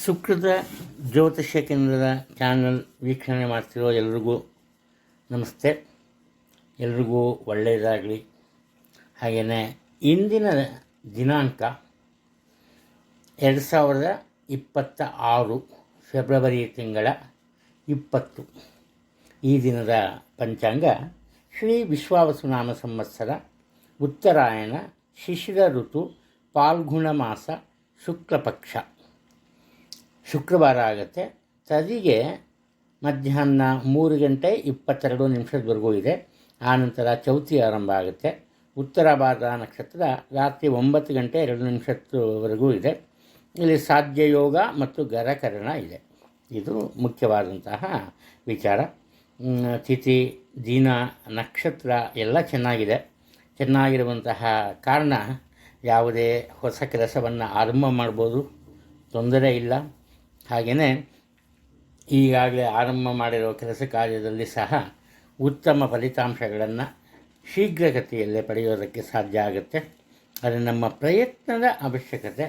ಸುಕೃತ ಜ್ಯೋತಿಷ್ಯ ಕೇಂದ್ರದ ಚಾನಲ್ ವೀಕ್ಷಣೆ ಮಾಡ್ತಿರೋ ಎಲ್ರಿಗೂ ನಮಸ್ತೆ. ಎಲ್ರಿಗೂ ಒಳ್ಳೆಯದಾಗಲಿ. ಹಾಗೆಯೇ ಇಂದಿನ ದಿನಾಂಕ 2026 ಫೆಬ್ರವರಿ ತಿಂಗಳ 20. ಈ ದಿನದ ಪಂಚಾಂಗ ಶ್ರೀ ವಿಶ್ವಾವಸುನಾಮ ಸಂವತ್ಸರ, ಉತ್ತರಾಯಣ, ಶಿಶಿರ ಋತು, ಪಾಲ್ಗುಣ ಮಾಸ, ಶುಕ್ಲಪಕ್ಷ, ಶುಕ್ರವಾರ ಆಗುತ್ತೆ. ತದಿಗೆ ಮಧ್ಯಾಹ್ನ 3 ಗಂಟೆ 22 ನಿಮಿಷದವರೆಗೂ ಇದೆ. ಆನಂತರ ಚೌತಿ ಆರಂಭ ಆಗುತ್ತೆ. ಉತ್ತರ ಭಾದ್ರಾ ನಕ್ಷತ್ರ ರಾತ್ರಿ 9 ಗಂಟೆ 2 ನಿಮಿಷದವರೆಗೂ ಇದೆ. ಇಲ್ಲಿ ಸಾಧ್ಯ ಯೋಗ ಮತ್ತು ಗರಕರಣ ಇದೆ. ಇದು ಮುಖ್ಯವಾದಂತಹ ವಿಚಾರ. ತಿಥಿ, ದಿನ, ನಕ್ಷತ್ರ ಎಲ್ಲ ಚೆನ್ನಾಗಿದೆ. ಚೆನ್ನಾಗಿರುವಂತಹ ಕಾರಣ ಯಾವುದೇ ಹೊಸ ಕೆಲಸವನ್ನು ಆರಂಭ ಮಾಡ್ಬೋದು, ತೊಂದರೆ ಇಲ್ಲ. ಹಾಗೆಯೇ ಈಗಾಗಲೇ ಆರಂಭ ಮಾಡಿರೋ ಕೆಲಸ ಕಾರ್ಯದಲ್ಲಿ ಸಹ ಉತ್ತಮ ಫಲಿತಾಂಶಗಳನ್ನು ಶೀಘ್ರಗತಿಯಲ್ಲೇ ಪಡೆಯೋದಕ್ಕೆ ಸಾಧ್ಯ ಆಗುತ್ತೆ. ಆದರೆ ನಮ್ಮ ಪ್ರಯತ್ನದ ಅವಶ್ಯಕತೆ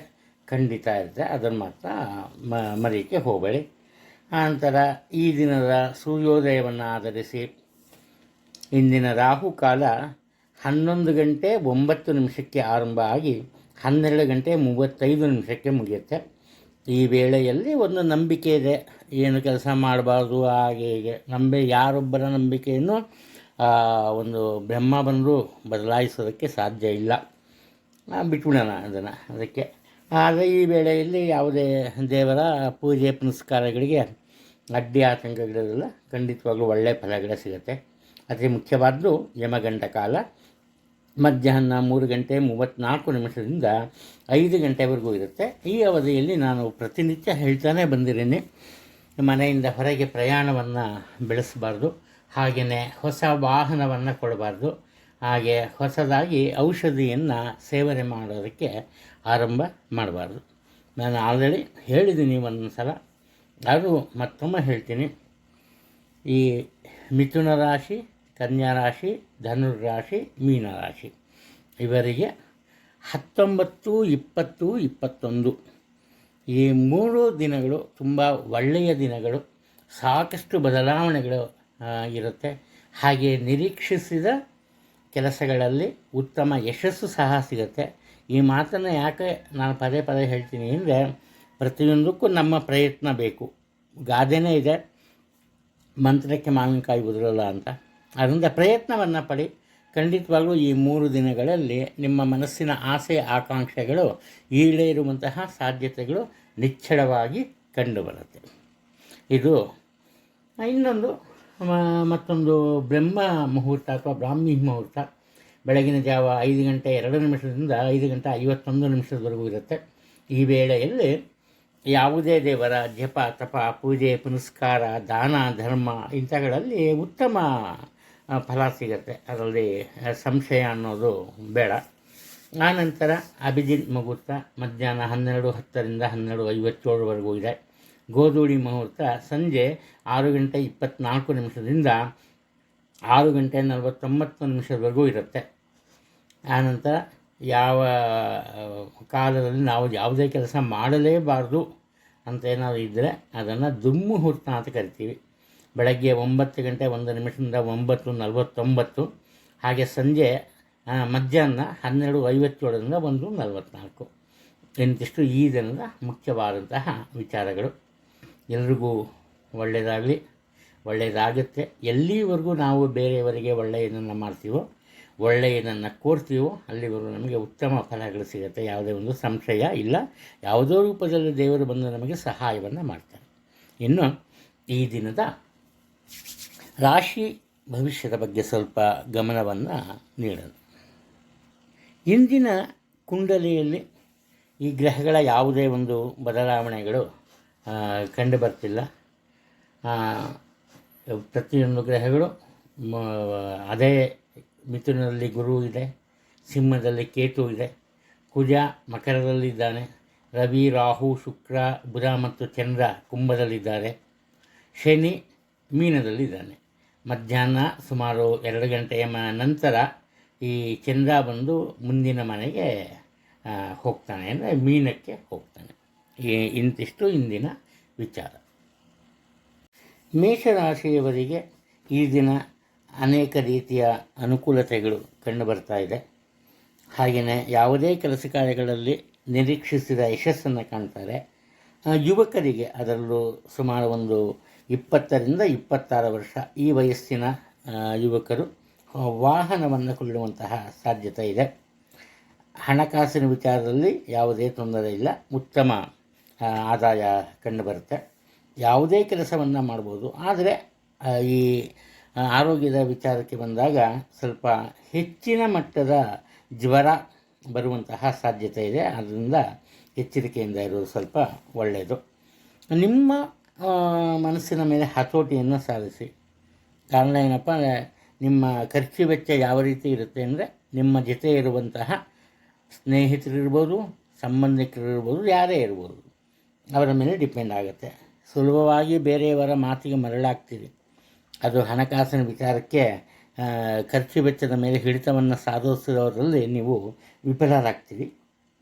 ಖಂಡಿತ ಇರುತ್ತೆ, ಅದನ್ನು ಮಾತ್ರ ಮರೆಯಕ್ಕೆ ಹೋಗಬೇಡಿ. ಆನಂತರ ಈ ದಿನದ ಸೂರ್ಯೋದಯವನ್ನು ಆಧರಿಸಿ ಇಂದಿನ ರಾಹುಕಾಲ 11 ಗಂಟೆ 9 ನಿಮಿಷಕ್ಕೆ ಆರಂಭ ಆಗಿ 12 ಗಂಟೆ 35 ನಿಮಿಷಕ್ಕೆ ಮುಗಿಯುತ್ತೆ. ಈ ವೇಳೆಯಲ್ಲಿ ಒಂದು ನಂಬಿಕೆ ಇದೆ, ಏನು ಕೆಲಸ ಮಾಡಬಾರ್ದು ಹಾಗೆ ಹೀಗೆ. ಯಾರೊಬ್ಬರ ನಂಬಿಕೆಯನ್ನು ಒಂದು ಬ್ರಹ್ಮ ಬಂದರೂ ಬದಲಾಯಿಸೋದಕ್ಕೆ ಸಾಧ್ಯ ಇಲ್ಲ, ಬಿಟ್ಬಿಡೋಣ ಅದನ್ನು. ಅದಕ್ಕೆ ಆದರೆ ಈ ವೇಳೆಯಲ್ಲಿ ಯಾವುದೇ ದೇವರ ಪೂಜೆ ಪುನಸ್ಕಾರಗಳಿಗೆ ಅಡ್ಡಿ ಆತಂಕಗಳಿರಲ್ಲ. ಖಂಡಿತವಾಗ್ಲೂ ಒಳ್ಳೆಯ ಫಲಗಳು ಸಿಗುತ್ತೆ. ಅತಿ ಮುಖ್ಯವಾದ್ದು ಯಮಗಂಟ ಕಾಲ ಮಧ್ಯಾಹ್ನ 3 ಗಂಟೆ 34 ನಿಮಿಷದಿಂದ 5 ಗಂಟೆವರೆಗೂ ಇರುತ್ತೆ. ಈ ಅವಧಿಯಲ್ಲಿ ನಾನು ಪ್ರತಿನಿತ್ಯ ಹೇಳ್ತಾನೆ ಬಂದಿದ್ದೀನಿ, ಮನೆಯಿಂದ ಹೊರಗೆ ಪ್ರಯಾಣವನ್ನು ಬೆಳೆಸಬಾರ್ದು, ಹಾಗೆಯೇ ಹೊಸ ವಾಹನವನ್ನು ಕೊಡಬಾರ್ದು, ಹಾಗೆ ಹೊಸದಾಗಿ ಔಷಧಿಯನ್ನು ಸೇವನೆ ಮಾಡೋದಕ್ಕೆ ಆರಂಭ ಮಾಡಬಾರ್ದು. ನಾನು ಆಲ್ರೆಡಿ ಹೇಳಿದ್ದೀನಿ ಒಂದು ಸಲ, ಅದು ಮತ್ತೊಮ್ಮೆ ಹೇಳ್ತೀನಿ. ಈ ಮಿಥುನ ರಾಶಿ, ಕನ್ಯಾ ರಾಶಿ, ಧನುರ್ರಾಶಿ, ಮೀನರಾಶಿ ಇವರಿಗೆ 19, 20, 21 ಈ 3 ದಿನಗಳು ತುಂಬ ಒಳ್ಳೆಯ ದಿನಗಳು. ಸಾಕಷ್ಟು ಬದಲಾವಣೆಗಳು ಇರುತ್ತೆ. ಹಾಗೆ ನಿರೀಕ್ಷಿಸಿದ ಕೆಲಸಗಳಲ್ಲಿ ಉತ್ತಮ ಯಶಸ್ಸು ಸಹ ಸಿಗುತ್ತೆ. ಈ ಮಾತನ್ನು ಯಾಕೆ ನಾನು ಪದೇ ಪದೇ ಹೇಳ್ತೀನಿ ಅಂದರೆ, ಪ್ರತಿಯೊಂದಕ್ಕೂ ನಮ್ಮ ಪ್ರಯತ್ನ ಬೇಕು. ಗಾದೆನೇ ಇದೆ, ಮಂತ್ರಕ್ಕೆ ಮಾವಿನಕಾಯಿ ಉದುರಲ್ಲ ಅಂತ. ಅದರಿಂದ ಪ್ರಯತ್ನವನ್ನು ಪಡಿ. ಖಂಡಿತವಾಗಲೂ ಈ 3 ದಿನಗಳಲ್ಲಿ ನಿಮ್ಮ ಮನಸ್ಸಿನ ಆಸೆ ಆಕಾಂಕ್ಷೆಗಳು ಈಡೇರುವಂತಹ ಸಾಧ್ಯತೆಗಳು ನಿಚ್ಚಳವಾಗಿ ಕಂಡುಬರುತ್ತೆ. ಇದು ಇನ್ನೊಂದು ಮತ್ತೊಂದು ಬ್ರಹ್ಮ ಮುಹೂರ್ತ ಅಥವಾ ಬ್ರಾಹ್ಮಿ ಮುಹೂರ್ತ ಬೆಳಗಿನ ಜಾವ 5 ಗಂಟೆ 2 ನಿಮಿಷದಿಂದ 5 ಗಂಟೆ 51 ನಿಮಿಷದವರೆಗೂ ಇರುತ್ತೆ. ಈ ವೇಳೆಯಲ್ಲಿ ಯಾವುದೇ ದೇವರ ಜಪ, ತಪ, ಪೂಜೆ ಪುನಸ್ಕಾರ, ದಾನ, ಧರ್ಮ ಇಂಥಗಳಲ್ಲಿ ಉತ್ತಮ ಫಲ ಸಿಗುತ್ತೆ. ಅದರಲ್ಲಿ ಸಂಶಯ ಅನ್ನೋದು ಬೇಡ. ಆನಂತರ ಅಭಿಜಿತ್ ಮುಹೂರ್ತ ಮಧ್ಯಾಹ್ನ 12:10ರಿಂದ 12:57ವರೆಗೂ ಇದೆ. ಗೋಧೂಳಿ ಮುಹೂರ್ತ ಸಂಜೆ 6 ಗಂಟೆ 24 ನಿಮಿಷದಿಂದ 6 ಗಂಟೆ 49 ನಿಮಿಷದವರೆಗೂ ಇರುತ್ತೆ. ಆನಂತರ ಯಾವ ಕಾಲದಲ್ಲಿ ನಾವು ಯಾವುದೇ ಕೆಲಸ ಮಾಡಲೇಬಾರ್ದು ಅಂತ ಏನಾದರೂ ಇದ್ದರೆ ಅದನ್ನು ದುರ್ಮುಹೂರ್ತ ಅಂತ ಕರಿತೀವಿ. ಬೆಳಗ್ಗೆ 9 ಗಂಟೆ 1 ನಿಮಿಷದಿಂದ 9:49, ಹಾಗೆ ಸಂಜೆ ಮಧ್ಯಾಹ್ನ 12:57ರಿಂದ 1:44. ಇಂತಿಷ್ಟು ಈ ದಿನದ ಮುಖ್ಯವಾದಂತಹ ವಿಚಾರಗಳು. ಎಲ್ರಿಗೂ ಒಳ್ಳೆಯದಾಗಲಿ, ಒಳ್ಳೆಯದಾಗುತ್ತೆ. ಎಲ್ಲಿವರೆಗೂ ನಾವು ಬೇರೆಯವರಿಗೆ ಒಳ್ಳೆಯದನ್ನು ಮಾಡ್ತೀವೋ, ಒಳ್ಳೆಯದನ್ನು ಕೋರ್ತೀವೋ, ಅಲ್ಲಿವರೆಗೂ ನಮಗೆ ಉತ್ತಮ ಫಲಗಳು ಸಿಗುತ್ತೆ. ಯಾವುದೇ ಒಂದು ಸಂಶಯ ಇಲ್ಲ. ಯಾವುದೋ ರೂಪದಲ್ಲಿ ದೇವರು ಬಂದು ನಮಗೆ ಸಹಾಯವನ್ನು ಮಾಡ್ತಾರೆ. ಇನ್ನು ಈ ದಿನದ ರಾಶಿ ಭವಿಷ್ಯದ ಬಗ್ಗೆ ಸ್ವಲ್ಪ ಗಮನವನ್ನು ನೀಡೋಣ. ಇಂದಿನ ಕುಂಡಲಿಯಲ್ಲಿ ಈ ಗ್ರಹಗಳ ಯಾವುದೇ ಒಂದು ಬದಲಾವಣೆಗಳು ಕಂಡು ಬರ್ತಿಲ್ಲ. ಪ್ರತಿಯೊಂದು ಗ್ರಹಗಳು ಅದೇ ಮಿಥುನದಲ್ಲಿ ಗುರು ಇದೆ, ಸಿಂಹದಲ್ಲಿ ಕೇತು ಇದೆ, ಕುಜ ಮಕರದಲ್ಲಿದ್ದಾನೆ, ರವಿ, ರಾಹು, ಶುಕ್ರ, ಬುಧ ಮತ್ತು ಚಂದ್ರ ಕುಂಭದಲ್ಲಿದ್ದಾರೆ, ಶನಿ ಮೀನದಲ್ಲಿದ್ದಾನೆ. ಮಧ್ಯಾಹ್ನ ಸುಮಾರು 2 ಗಂಟೆಯ ನಂತರ ಈ ಚಂದ್ರ ಬಂದು ಮುಂದಿನ ಮನೆಗೆ ಹೋಗ್ತಾನೆ, ಅಂದರೆ ಮೀನಕ್ಕೆ ಹೋಗ್ತಾನೆ. ಇಂತಿಷ್ಟು ಇಂದಿನ ವಿಚಾರ. ಮೇಷರಾಶಿಯವರಿಗೆ ಈ ದಿನ ಅನೇಕ ರೀತಿಯ ಅನುಕೂಲತೆಗಳು ಕಂಡುಬರ್ತಾ ಇದೆ. ಹಾಗೆಯೇ ಯಾವುದೇ ಕೆಲಸ ಕಾರ್ಯಗಳಲ್ಲಿ ನಿರೀಕ್ಷಿಸಿದ ಯಶಸ್ಸನ್ನು ಕಾಣ್ತಾರೆ. ಯುವಕರಿಗೆ ಅದರಲ್ಲೂ ಸುಮಾರು ಒಂದು 20ರಿಂದ 26 ವರ್ಷ ಈ ವಯಸ್ಸಿನ ಯುವಕರು ವಾಹನವನ್ನು ಕೊಳ್ಳುವಂತಹ ಸಾಧ್ಯತೆ ಇದೆ. ಹಣಕಾಸಿನ ವಿಚಾರದಲ್ಲಿ ಯಾವುದೇ ತೊಂದರೆ ಇಲ್ಲ, ಉತ್ತಮ ಆದಾಯ ಕಂಡುಬರುತ್ತೆ. ಯಾವುದೇ ಕೆಲಸವನ್ನು ಮಾಡ್ಬೋದು. ಆದರೆ ಈ ಆರೋಗ್ಯದ ವಿಚಾರಕ್ಕೆ ಬಂದಾಗ ಸ್ವಲ್ಪ ಹೆಚ್ಚಿನ ಮಟ್ಟದ ಜ್ವರ ಬರುವಂತಹ ಸಾಧ್ಯತೆ ಇದೆ. ಅದರಿಂದ ಎಚ್ಚರಿಕೆಯಿಂದ ಇರೋದು ಸ್ವಲ್ಪ ಒಳ್ಳೆಯದು. ನಿಮ್ಮ ಮನಸ್ಸಿನ ಮೇಲೆ ಹತೋಟಿಯನ್ನು ಸಾಧಿಸಿ. ಕಾರಣ ಏನಪ್ಪ ಅಂದರೆ, ನಿಮ್ಮ ಖರ್ಚು ವೆಚ್ಚ ಯಾವ ರೀತಿ ಇರುತ್ತೆ ಅಂದರೆ, ನಿಮ್ಮ ಜೊತೆ ಇರುವಂತಹ ಸ್ನೇಹಿತರಿರ್ಬೋದು, ಸಂಬಂಧಿಕರಿರ್ಬೋದು, ಯಾರೇ ಇರ್ಬೋದು, ಅವರ ಮೇಲೆ ಡಿಪೆಂಡ್ ಆಗುತ್ತೆ. ಸುಲಭವಾಗಿ ಬೇರೆಯವರ ಮಾತಿಗೆ ಮರಳಾಗ್ತೀರಿ. ಅದು ಹಣಕಾಸಿನ ವಿಚಾರಕ್ಕೆ ಖರ್ಚು ವೆಚ್ಚದ ಮೇಲೆ ಹಿಡಿತವನ್ನು ಸಾಧಿಸಿದವರಲ್ಲಿ ನೀವು ವಿಫಲರಾಗ್ತೀರಿ.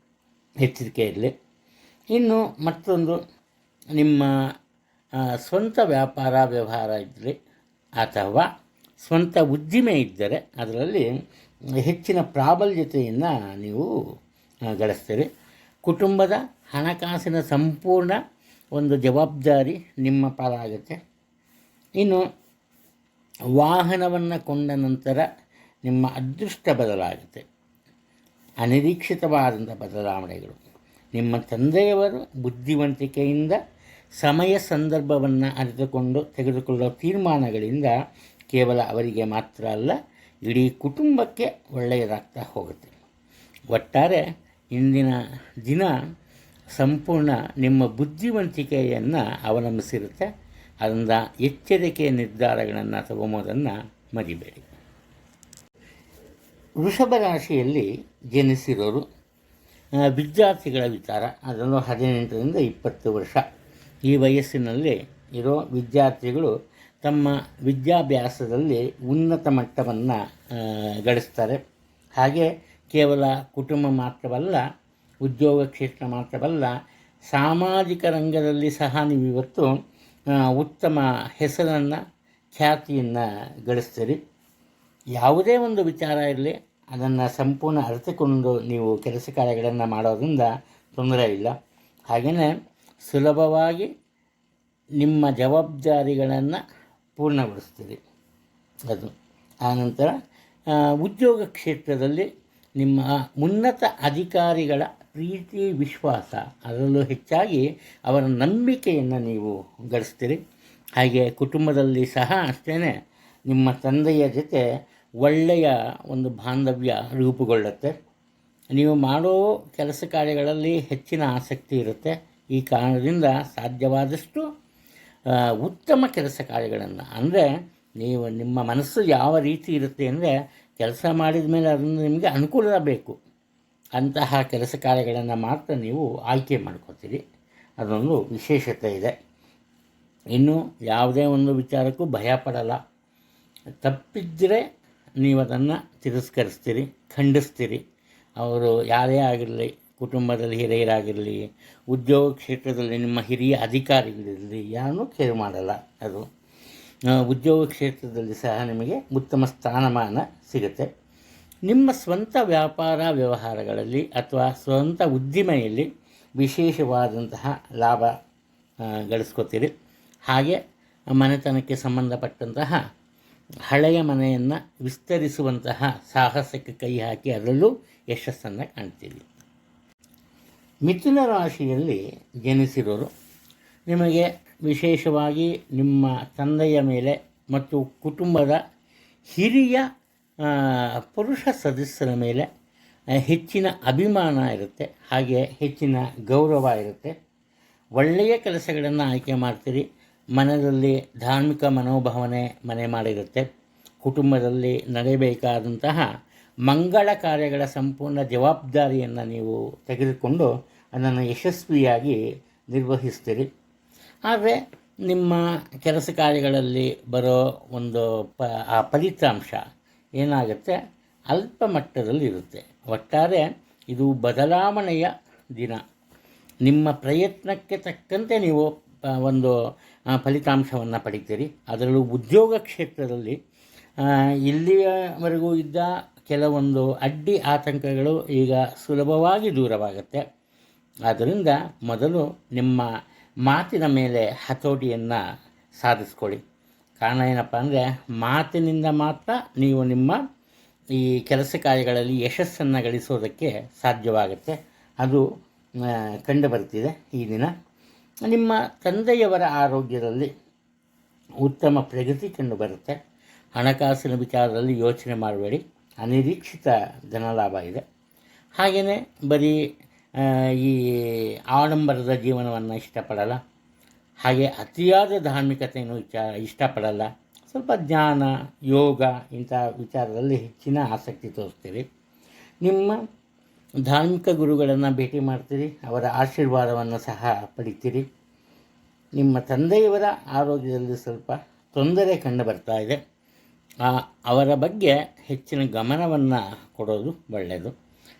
ಎಚ್ಚರಿಕೆ ಇರಲಿ. ಇನ್ನು ಮತ್ತೊಂದು, ನಿಮ್ಮ ಸ್ವಂತ ವ್ಯಾಪಾರ ವ್ಯವಹಾರ ಇದ್ದರೆ ಅಥವಾ ಸ್ವಂತ ಉದ್ದಿಮೆ ಇದ್ದರೆ ಅದರಲ್ಲಿ ಹೆಚ್ಚಿನ ಪ್ರಾಬಲ್ಯತೆಯನ್ನು ನೀವು ಗಳಿಸ್ತೀರಿ. ಕುಟುಂಬದ ಹಣಕಾಸಿನ ಸಂಪೂರ್ಣ ಒಂದು ಜವಾಬ್ದಾರಿ ನಿಮ್ಮ ಪಾಲಾಗುತ್ತೆ. ಇನ್ನು ವಾಹನವನ್ನು ಕೊಂಡ ನಂತರ ನಿಮ್ಮ ಅದೃಷ್ಟ ಬದಲಾಗುತ್ತೆ. ಅನಿರೀಕ್ಷಿತವಾದಂಥ ಬದಲಾವಣೆಗಳು. ನಿಮ್ಮ ತಂದೆಯವರು ಬುದ್ಧಿವಂತಿಕೆಯಿಂದ ಸಮಯ ಸಂದರ್ಭವನ್ನು ಅರಿತುಕೊಂಡು ತೆಗೆದುಕೊಳ್ಳುವ ತೀರ್ಮಾನಗಳಿಂದ ಕೇವಲ ಅವರಿಗೆ ಮಾತ್ರ ಅಲ್ಲ, ಇಡೀ ಕುಟುಂಬಕ್ಕೆ ಒಳ್ಳೆಯದಾಗ್ತಾ ಹೋಗುತ್ತೆ. ಒಟ್ಟಾರೆ ಇಂದಿನ ದಿನ ಸಂಪೂರ್ಣ ನಿಮ್ಮ ಬುದ್ಧಿವಂತಿಕೆಯನ್ನು ಅವಲಂಬಿಸಿರುತ್ತೆ. ಅದರಿಂದ ಎಚ್ಚರಿಕೆಯ ನಿರ್ಧಾರಗಳನ್ನು ತಗೊಂಬೋದನ್ನು ಮರಿಬೇಡಿ. ವೃಷಭ ರಾಶಿಯಲ್ಲಿ ಜನಿಸಿರೋರು ವಿದ್ಯಾರ್ಥಿಗಳ ವಿಚಾರ, ಅದರಲ್ಲೂ 18ರಿಂದ 20 ವರ್ಷ ಈ ವಯಸ್ಸಿನಲ್ಲಿ ಇರೋ ವಿದ್ಯಾರ್ಥಿಗಳು ತಮ್ಮ ವಿದ್ಯಾಭ್ಯಾಸದಲ್ಲಿ ಉನ್ನತ ಮಟ್ಟವನ್ನು ಗಳಿಸ್ತಾರೆ. ಹಾಗೆ ಕೇವಲ ಕುಟುಂಬ ಮಾತ್ರವಲ್ಲ, ಉದ್ಯೋಗ ಕ್ಷೇತ್ರ ಮಾತ್ರವಲ್ಲ, ಸಾಮಾಜಿಕ ರಂಗದಲ್ಲಿ ಸಹ ನೀವು ಇವತ್ತು ಉತ್ತಮ ಹೆಸರನ್ನು, ಖ್ಯಾತಿಯನ್ನು ಗಳಿಸ್ತೀರಿ. ಯಾವುದೇ ಒಂದು ವಿಚಾರ ಇರಲಿ, ಅದನ್ನು ಸಂಪೂರ್ಣ ಅರಿತುಕೊಂಡು ನೀವು ಕೆಲಸ ಕಾರ್ಯಗಳನ್ನು ಮಾಡೋದ್ರಿಂದ ತೊಂದರೆ ಇಲ್ಲ. ಹಾಗೆಯೇ ಸುಲಭವಾಗಿ ನಿಮ್ಮ ಜವಾಬ್ದಾರಿಗಳನ್ನು ಪೂರ್ಣಗೊಳಿಸ್ತೀರಿ. ಅದು ಆನಂತರ ಉದ್ಯೋಗ ಕ್ಷೇತ್ರದಲ್ಲಿ ನಿಮ್ಮ ಉನ್ನತ ಅಧಿಕಾರಿಗಳ ಪ್ರೀತಿ, ವಿಶ್ವಾಸ, ಅದರಲ್ಲೂ ಹೆಚ್ಚಾಗಿ ಅವರ ನಂಬಿಕೆಯನ್ನು ನೀವು ಗಳಿಸ್ತೀರಿ. ಹಾಗೆ ಕುಟುಂಬದಲ್ಲಿ ಸಹ ಅಷ್ಟೇ ನಿಮ್ಮ ತಂದೆಯ ಜೊತೆ ಒಳ್ಳೆಯ ಒಂದು ಬಾಂಧವ್ಯ ರೂಪುಗೊಳ್ಳುತ್ತೆ. ನೀವು ಮಾಡೋ ಕೆಲಸ ಕಾರ್ಯಗಳಲ್ಲಿ ಹೆಚ್ಚಿನ ಆಸಕ್ತಿ ಇರುತ್ತೆ. ಈ ಕಾರಣದಿಂದ ಸಾಧ್ಯವಾದಷ್ಟು ಉತ್ತಮ ಕೆಲಸ ಕಾರ್ಯಗಳನ್ನು, ಅಂದರೆ ನಿಮ್ಮ ಮನಸ್ಸು ಯಾವ ರೀತಿ ಇರುತ್ತೆ ಅಂದರೆ, ಕೆಲಸ ಮಾಡಿದ ಮೇಲೆ ಅದನ್ನು ನಿಮಗೆ ಅನುಕೂಲ ಬೇಕು ಅಂತಹ ಕೆಲಸ ಕಾರ್ಯಗಳನ್ನು ಮಾತ್ರ ನೀವು ಆಯ್ಕೆ ಮಾಡ್ಕೋತೀರಿ. ಅದೊಂದು ವಿಶೇಷತೆ ಇದೆ. ಇನ್ನು ಯಾವುದೇ ಒಂದು ವಿಚಾರಕ್ಕೂ ಭಯಪಡಲ್ಲ. ತಪ್ಪಿದ್ದರೆ ನೀವು ಅದನ್ನು ತಿರಸ್ಕರಿಸ್ತೀರಿ, ಖಂಡಿಸ್ತೀರಿ. ಅವರು ಯಾರೇ ಆಗಿರಲಿ, ಕುಟುಂಬದಲ್ಲಿ ಹಿರಿಯರಾಗಿರಲಿ, ಉದ್ಯೋಗ ಕ್ಷೇತ್ರದಲ್ಲಿ ನಿಮ್ಮ ಹಿರಿಯ ಅಧಿಕಾರಿಗಳಿರಲಿ, ಯಾರನ್ನೂ ಕೇರ್ ಮಾಡಲ್ಲ. ಅದು ಉದ್ಯೋಗ ಕ್ಷೇತ್ರದಲ್ಲಿ ಸಹ ನಿಮಗೆ ಉತ್ತಮ ಸ್ಥಾನಮಾನ ಸಿಗುತ್ತೆ. ನಿಮ್ಮ ಸ್ವಂತ ವ್ಯಾಪಾರ ವ್ಯವಹಾರಗಳಲ್ಲಿ ಅಥವಾ ಸ್ವಂತ ಉದ್ದಿಮೆಯಲ್ಲಿ ವಿಶೇಷವಾದಂತಹ ಲಾಭ ಗಳಿಸ್ಕೋತೀರಿ. ಹಾಗೆ ಮನೆತನಕ್ಕೆ ಸಂಬಂಧಪಟ್ಟಂತಹ ಹಳೆಯ ಮನೆಯನ್ನು ವಿಸ್ತರಿಸುವಂತಹ ಸಾಹಸಕ್ಕೆ ಕೈ ಹಾಕಿ ಅದರಲ್ಲೂ ಯಶಸ್ಸನ್ನು ಕಾಣ್ತೀರಿ. ಮಿಥುನ ರಾಶಿಯಲ್ಲಿ ಜನಿಸಿರೋರು ನಿಮಗೆ ವಿಶೇಷವಾಗಿ ನಿಮ್ಮ ತಂದೆಯ ಮೇಲೆ ಮತ್ತು ಕುಟುಂಬದ ಹಿರಿಯ ಪುರುಷ ಸದಸ್ಯರ ಮೇಲೆ ಹೆಚ್ಚಿನ ಅಭಿಮಾನ ಇರುತ್ತೆ. ಹಾಗೆ ಹೆಚ್ಚಿನ ಗೌರವ ಇರುತ್ತೆ. ಒಳ್ಳೆಯ ಕೆಲಸಗಳನ್ನು ಆಯ್ಕೆ ಮಾಡ್ತೀರಿ. ಮನದಲ್ಲಿ ಧಾರ್ಮಿಕ ಮನೋಭಾವನೆ ಮನೆ ಮಾಡಿರುತ್ತೆ. ಕುಟುಂಬದಲ್ಲಿ ನಡೆಯಬೇಕಾದಂತಹ ಮಂಗಳ ಕಾರ್ಯಗಳ ಸಂಪೂರ್ಣ ಜವಾಬ್ದಾರಿಯನ್ನು ನೀವು ತೆಗೆದುಕೊಂಡು ಅದನ್ನು ಯಶಸ್ವಿಯಾಗಿ ನಿರ್ವಹಿಸ್ತೀರಿ. ಆದರೆ ನಿಮ್ಮ ಕೆಲಸ ಕಾರ್ಯಗಳಲ್ಲಿ ಬರೋ ಒಂದು ಆ ಫಲಿತಾಂಶ ಏನಾಗುತ್ತೆ, ಅಲ್ಪ ಮಟ್ಟದಲ್ಲಿ ಇರುತ್ತೆ. ಒಟ್ಟಾರೆ ಇದು ಬದಲಾವಣೆಯ ದಿನ. ನಿಮ್ಮ ಪ್ರಯತ್ನಕ್ಕೆ ತಕ್ಕಂತೆ ನೀವು ಒಂದು ಫಲಿತಾಂಶವನ್ನು ಪಡಿತೀರಿ. ಅದರಲ್ಲೂ ಉದ್ಯೋಗ ಕ್ಷೇತ್ರದಲ್ಲಿ ಇಲ್ಲಿಯವರೆಗೂ ಇದ್ದ ಕೆಲವೊಂದು ಅಡ್ಡಿ ಆತಂಕಗಳು ಈಗ ಸುಲಭವಾಗಿ ದೂರವಾಗುತ್ತೆ. ಆದ್ದರಿಂದ ಮೊದಲು ನಿಮ್ಮ ಮಾತಿನ ಮೇಲೆ ಹತೋಟಿಯನ್ನು ಸಾಧಿಸ್ಕೊಳ್ಳಿ. ಕಾರಣ ಏನಪ್ಪ ಅಂದರೆ, ಮಾತಿನಿಂದ ಮಾತ್ರ ನೀವು ನಿಮ್ಮ ಈ ಕೆಲಸ ಕಾರ್ಯಗಳಲ್ಲಿ ಯಶಸ್ಸನ್ನು ಗಳಿಸೋದಕ್ಕೆ ಸಾಧ್ಯವಾಗುತ್ತೆ. ಅದು ಕಂಡು ಬರ್ತಿದೆ ಈ ದಿನ. ನಿಮ್ಮ ತಂದೆಯವರ ಆರೋಗ್ಯದಲ್ಲಿ ಉತ್ತಮ ಪ್ರಗತಿ ಕಂಡು ಬರುತ್ತೆ. ಹಣಕಾಸಿನ ವಿಚಾರದಲ್ಲಿ ಯೋಚನೆ ಮಾಡಬೇಡಿ, ಅನಿರೀಕ್ಷಿತ ಧನಲಾಭ ಇದೆ. ಹಾಗೆಯೇ ಬರೀ ಈ ಆಡಂಬರದ ಜೀವನವನ್ನು ಇಷ್ಟಪಡಲ್ಲ, ಹಾಗೆ ಅತಿಯಾದ ಧಾರ್ಮಿಕತೆಯನ್ನು ಇಷ್ಟಪಡಲ್ಲ. ಸ್ವಲ್ಪ ಜ್ಞಾನ, ಯೋಗ ಇಂಥ ವಿಚಾರದಲ್ಲಿ ಹೆಚ್ಚಿನ ಆಸಕ್ತಿ ತೋರಿಸ್ತೀರಿ. ನಿಮ್ಮ ಧಾರ್ಮಿಕ ಗುರುಗಳನ್ನು ಭೇಟಿ ಮಾಡ್ತೀರಿ, ಅವರ ಆಶೀರ್ವಾದವನ್ನು ಸಹ ಪಡಿತೀರಿ. ನಿಮ್ಮ ತಂದೆಯವರ ಆರೋಗ್ಯದಲ್ಲಿ ಸ್ವಲ್ಪ ತೊಂದರೆ ಕಂಡು ಬರ್ತಾ ಇದೆ. ಅವರ ಬಗ್ಗೆ ಹೆಚ್ಚಿನ ಗಮನವನ್ನು ಕೊಡೋದು ಒಳ್ಳೆಯದು.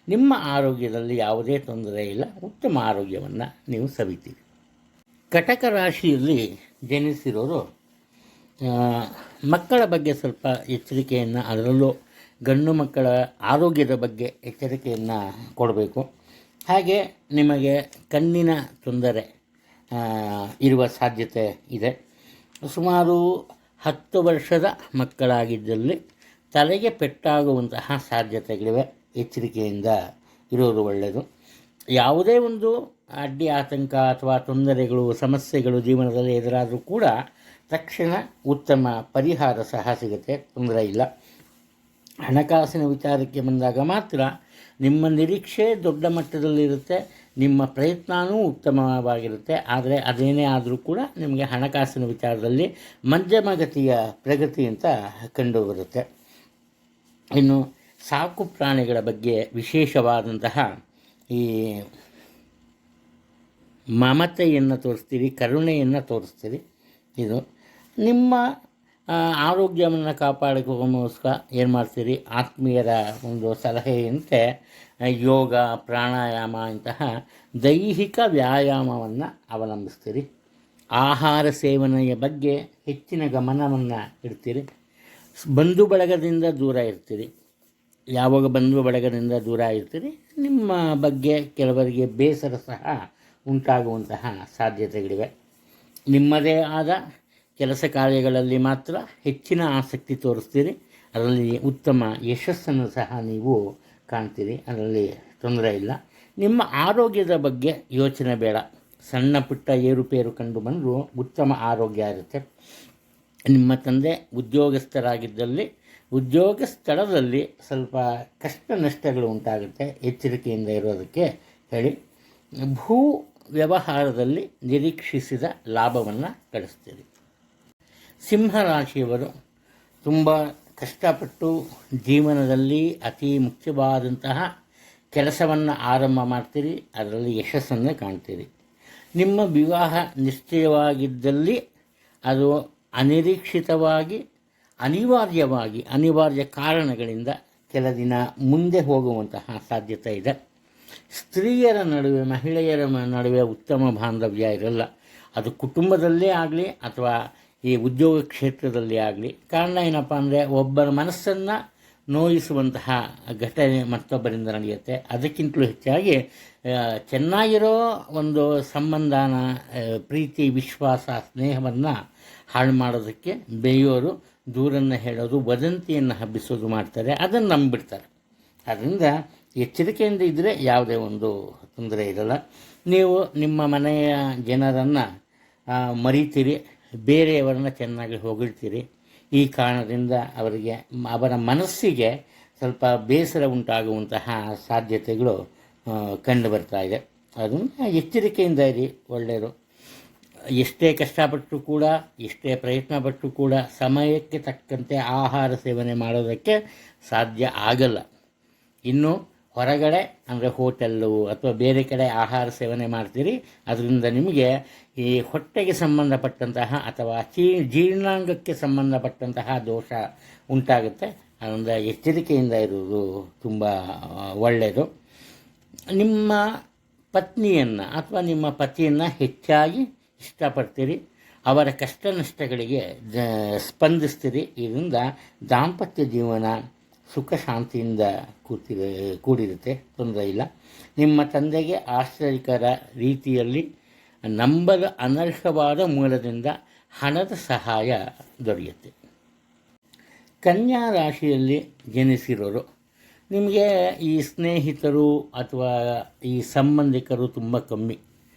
ನಿಮ್ಮ ಆರೋಗ್ಯದಲ್ಲಿ ಯಾವುದೇ ತೊಂದರೆ ಇಲ್ಲ, ಉತ್ತಮ ಆರೋಗ್ಯವನ್ನು ನೀವು ಸವಿತೀರಿ. ಕಟಕ ರಾಶಿಯಲ್ಲಿ ಜನಿಸಿರೋರು ಮಕ್ಕಳ ಬಗ್ಗೆ ಸ್ವಲ್ಪ ಎಚ್ಚರಿಕೆಯನ್ನು, ಅದರಲ್ಲೂ ಗಂಡು ಮಕ್ಕಳ ಆರೋಗ್ಯದ ಬಗ್ಗೆ ಎಚ್ಚರಿಕೆಯನ್ನು ಕೊಡಬೇಕು. ಹಾಗೆ ನಿಮಗೆ ಕಣ್ಣಿನ ತೊಂದರೆ ಇರುವ ಸಾಧ್ಯತೆ ಇದೆ. ಸುಮಾರು 10 ವರ್ಷದ ಮಕ್ಕಳಾಗಿದ್ದಲ್ಲಿ ತಲೆಗೆ ಪೆಟ್ಟಾಗುವಂತಹ ಸಾಧ್ಯತೆಗಳಿವೆ. ಎಚ್ಚರಿಕೆಯಿಂದ ಇರೋದು ಒಳ್ಳೆಯದು. ಯಾವುದೇ ಒಂದು ಅಡ್ಡಿ ಆತಂಕ ಅಥವಾ ತೊಂದರೆಗಳು, ಸಮಸ್ಯೆಗಳು ಜೀವನದಲ್ಲಿ ಎದುರಾದರೂ ಕೂಡ ತಕ್ಷಣ ಉತ್ತಮ ಪರಿಹಾರ ಸಹ ಸಿಗುತ್ತೆ, ತೊಂದರೆ ಇಲ್ಲ. ಹಣಕಾಸಿನ ವಿಚಾರಕ್ಕೆ ಬಂದಾಗ ಮಾತ್ರ ನಿಮ್ಮ ನಿರೀಕ್ಷೆ ದೊಡ್ಡ ಮಟ್ಟದಲ್ಲಿರುತ್ತೆ, ನಿಮ್ಮ ಪ್ರಯತ್ನವೂ ಉತ್ತಮವಾಗಿರುತ್ತೆ. ಆದರೆ ಅದೇನೇ ಆದರೂ ಕೂಡ ನಿಮಗೆ ಹಣಕಾಸಿನ ವಿಚಾರದಲ್ಲಿ ಮಧ್ಯಮಗತಿಯ ಪ್ರಗತಿ ಅಂತ ಕಂಡುಬರುತ್ತೆ. ಇನ್ನು ಸಾಕು ಪ್ರಾಣಿಗಳ ಬಗ್ಗೆ ವಿಶೇಷವಾದಂತಹ ಈ ಮಮತೆಯನ್ನು ತೋರಿಸ್ತೀರಿ, ಕರುಣೆಯನ್ನು ತೋರಿಸ್ತೀರಿ. ಇದು ನಿಮ್ಮ ಆರೋಗ್ಯವನ್ನು ಕಾಪಾಡಿಕೊಳ್ಳೋಸ್ಕರ ಏನು ಮಾಡ್ತೀರಿ, ಆತ್ಮೀಯರ ಒಂದು ಸಲಹೆಯಂತೆ ಯೋಗ, ಪ್ರಾಣಾಯಾಮ ಇಂತಹ ದೈಹಿಕ ವ್ಯಾಯಾಮವನ್ನು ಅವಲಂಬಿಸ್ತೀರಿ. ಆಹಾರ ಸೇವನೆಯ ಬಗ್ಗೆ ಹೆಚ್ಚಿನ ಗಮನವನ್ನು ಇಡ್ತೀರಿ. ಬಂಧು ಬಳಗದಿಂದ ದೂರ ಇರ್ತೀರಿ. ಯಾವಾಗ ಬಂಧು ಬಳಗದಿಂದ ದೂರ ಇರ್ತೀರಿ, ನಿಮ್ಮ ಬಗ್ಗೆ ಕೆಲವರಿಗೆ ಬೇಸರ ಸಹ ಉಂಟಾಗುವಂತಹ ಸಾಧ್ಯತೆಗಳಿವೆ. ನಿಮ್ಮದೇ ಆದ ಕೆಲಸ ಕಾರ್ಯಗಳಲ್ಲಿ ಮಾತ್ರ ಹೆಚ್ಚಿನ ಆಸಕ್ತಿ ತೋರಿಸ್ತೀರಿ. ಅದರಲ್ಲಿ ಉತ್ತಮ ಯಶಸ್ಸನ್ನು ಸಹ ನೀವು ಕಾಣ್ತೀರಿ, ಅದರಲ್ಲಿ ತೊಂದರೆ ಇಲ್ಲ. ನಿಮ್ಮ ಆರೋಗ್ಯದ ಬಗ್ಗೆ ಯೋಚನೆ ಬೇಡ. ಸಣ್ಣ ಪುಟ್ಟ ಏರುಪೇರು ಕಂಡು ಬಂದರೂ ಉತ್ತಮ ಆರೋಗ್ಯ ಇರುತ್ತೆ. ನಿಮ್ಮ ತಂದೆ ಉದ್ಯೋಗಸ್ಥರಾಗಿದ್ದಲ್ಲಿ ಉದ್ಯೋಗ ಸ್ಥಳದಲ್ಲಿ ಸ್ವಲ್ಪ ಕಷ್ಟ ನಷ್ಟಗಳು ಉಂಟಾಗುತ್ತೆ, ಎಚ್ಚರಿಕೆಯಿಂದ ಇರೋದಕ್ಕೆ ಹೇಳಿ. ಭೂ ವ್ಯವಹಾರದಲ್ಲಿ ನಿರೀಕ್ಷಿಸಿದ ಲಾಭವನ್ನು ಗಳಿಸ್ತೀರಿ. ಸಿಂಹರಾಶಿಯವರು ತುಂಬ ಕಷ್ಟಪಟ್ಟು ಜೀವನದಲ್ಲಿ ಅತಿ ಮುಖ್ಯವಾದಂತಹ ಕೆಲಸವನ್ನು ಆರಂಭ ಮಾಡ್ತೀರಿ, ಅದರಲ್ಲಿ ಯಶಸ್ಸನ್ನು ಕಾಣ್ತೀರಿ. ನಿಮ್ಮ ವಿವಾಹ ನಿಶ್ಚಯವಾಗಿದ್ದಲ್ಲಿ ಅದು ಅನಿರೀಕ್ಷಿತವಾಗಿ ಅನಿವಾರ್ಯ ಕಾರಣಗಳಿಂದ ಕೆಲ ದಿನ ಮುಂದೆ ಹೋಗುವಂತಹ ಸಾಧ್ಯತೆ ಇದೆ. ಸ್ತ್ರೀಯರ ನಡುವೆ, ಮಹಿಳೆಯರ ನಡುವೆ ಉತ್ತಮ ಬಾಂಧವ್ಯ ಇರಲ್ಲ. ಅದು ಕುಟುಂಬದಲ್ಲೇ ಆಗಲಿ ಅಥವಾ ಈ ಉದ್ಯೋಗ ಕ್ಷೇತ್ರದಲ್ಲಿ ಆಗಲಿ. ಕಾರಣ ಏನಪ್ಪ ಅಂದರೆ, ಒಬ್ಬರ ಮನಸ್ಸನ್ನು ನೋಯಿಸುವಂತಹ ಘಟನೆ ಮತ್ತೊಬ್ಬರಿಂದ ನಡೆಯುತ್ತೆ. ಅದಕ್ಕಿಂತಲೂ ಹೆಚ್ಚಾಗಿ ಚೆನ್ನಾಗಿರೋ ಒಂದು ಸಂಬಂಧನ, ಪ್ರೀತಿ, ವಿಶ್ವಾಸ, ಸ್ನೇಹವನ್ನು ಹಾಳು ಮಾಡೋದಕ್ಕೆ ಬೇಯೋರು ದೂರನ್ನು ಹೇಳೋದು, ವದಂತಿಯನ್ನು ಹಬ್ಬಿಸೋದು ಮಾಡ್ತಾರೆ, ಅದನ್ನು ನಂಬಿಬಿಡ್ತಾರೆ. ಅದರಿಂದ ಎಚ್ಚರಿಕೆಯಿಂದ ಇದ್ದರೆ ಯಾವುದೇ ಒಂದು ತೊಂದರೆ ಇರಲ್ಲ. ನೀವು ನಿಮ್ಮ ಮನೆಯ ಜನರನ್ನು ಮರಿತೀರಿ, ಬೇರೆಯವರನ್ನು ಚೆನ್ನಾಗಿ ಹೊಗಳ್ತೀರಿ. ಈ ಕಾರಣದಿಂದ ಅವರ ಮನಸ್ಸಿಗೆ ಸ್ವಲ್ಪ ಬೇಸರ ಉಂಟಾಗುವಂತಹ ಸಾಧ್ಯತೆಗಳು ಕಂಡು ಬರ್ತಾ ಇದೆ. ಅದನ್ನು ಎಚ್ಚರಿಕೆಯಿಂದ ಇರಿ, ಒಳ್ಳೆಯದು. ಎಷ್ಟೇ ಕಷ್ಟಪಟ್ಟರೂ ಕೂಡ, ಎಷ್ಟೇ ಪ್ರಯತ್ನ ಪಟ್ಟರೂ ಕೂಡ ಸಮಯಕ್ಕೆ ತಕ್ಕಂತೆ ಆಹಾರ ಸೇವನೆ ಮಾಡೋದಕ್ಕೆ ಸಾಧ್ಯ ಆಗಲ್ಲ. ಇನ್ನು ಹೊರಗಡೆ ಅಂದರೆ ಹೋಟೆಲ್ಲು ಅಥವಾ ಬೇರೆ ಕಡೆ ಆಹಾರ ಸೇವನೆ ಮಾಡ್ತೀರಿ, ಅದರಿಂದ ನಿಮಗೆ ಈ ಹೊಟ್ಟೆಗೆ ಸಂಬಂಧಪಟ್ಟಂತಹ ಅಥವಾ ಜೀರ್ಣಾಂಗಕ್ಕೆ ಸಂಬಂಧಪಟ್ಟಂತಹ ದೋಷ ಉಂಟಾಗುತ್ತೆ. ಅದರಿಂದ ಎಚ್ಚರಿಕೆಯಿಂದ ಇರುವುದು ತುಂಬ ಒಳ್ಳೆಯದು. ನಿಮ್ಮ ಪತ್ನಿಯನ್ನು ಅಥವಾ ನಿಮ್ಮ ಪತಿಯನ್ನು ಹೆಚ್ಚಾಗಿ ಇಷ್ಟಪಡ್ತೀರಿ, ಅವರ ಕಷ್ಟ ನಷ್ಟಗಳಿಗೆ ಸ್ಪಂದಿಸ್ತೀರಿ. ಇದರಿಂದ ದಾಂಪತ್ಯ ಜೀವನ ಸುಖ ಶಾಂತಿಯಿಂದ ಕೂಡಿರುತ್ತೆ, ತೊಂದರೆ ಇಲ್ಲ. ನಿಮ್ಮ ತಂದೆಗೆ ಆಶ್ಚರ್ಯಕರ ರೀತಿಯಲ್ಲಿ ನಂಬಲು ಅನರ್ಹವಾದ ಮೂಲದಿಂದ ಹಣದ ಸಹಾಯ ದೊರೆಯುತ್ತೆ. ಕನ್ಯಾ ರಾಶಿಯಲ್ಲಿ ಜನಿಸಿರೋರು, ನಿಮಗೆ ಈ ಸ್ನೇಹಿತರು ಅಥವಾ ಈ ಸಂಬಂಧಿಕರು ತುಂಬ ಕಮ್ಮಿ.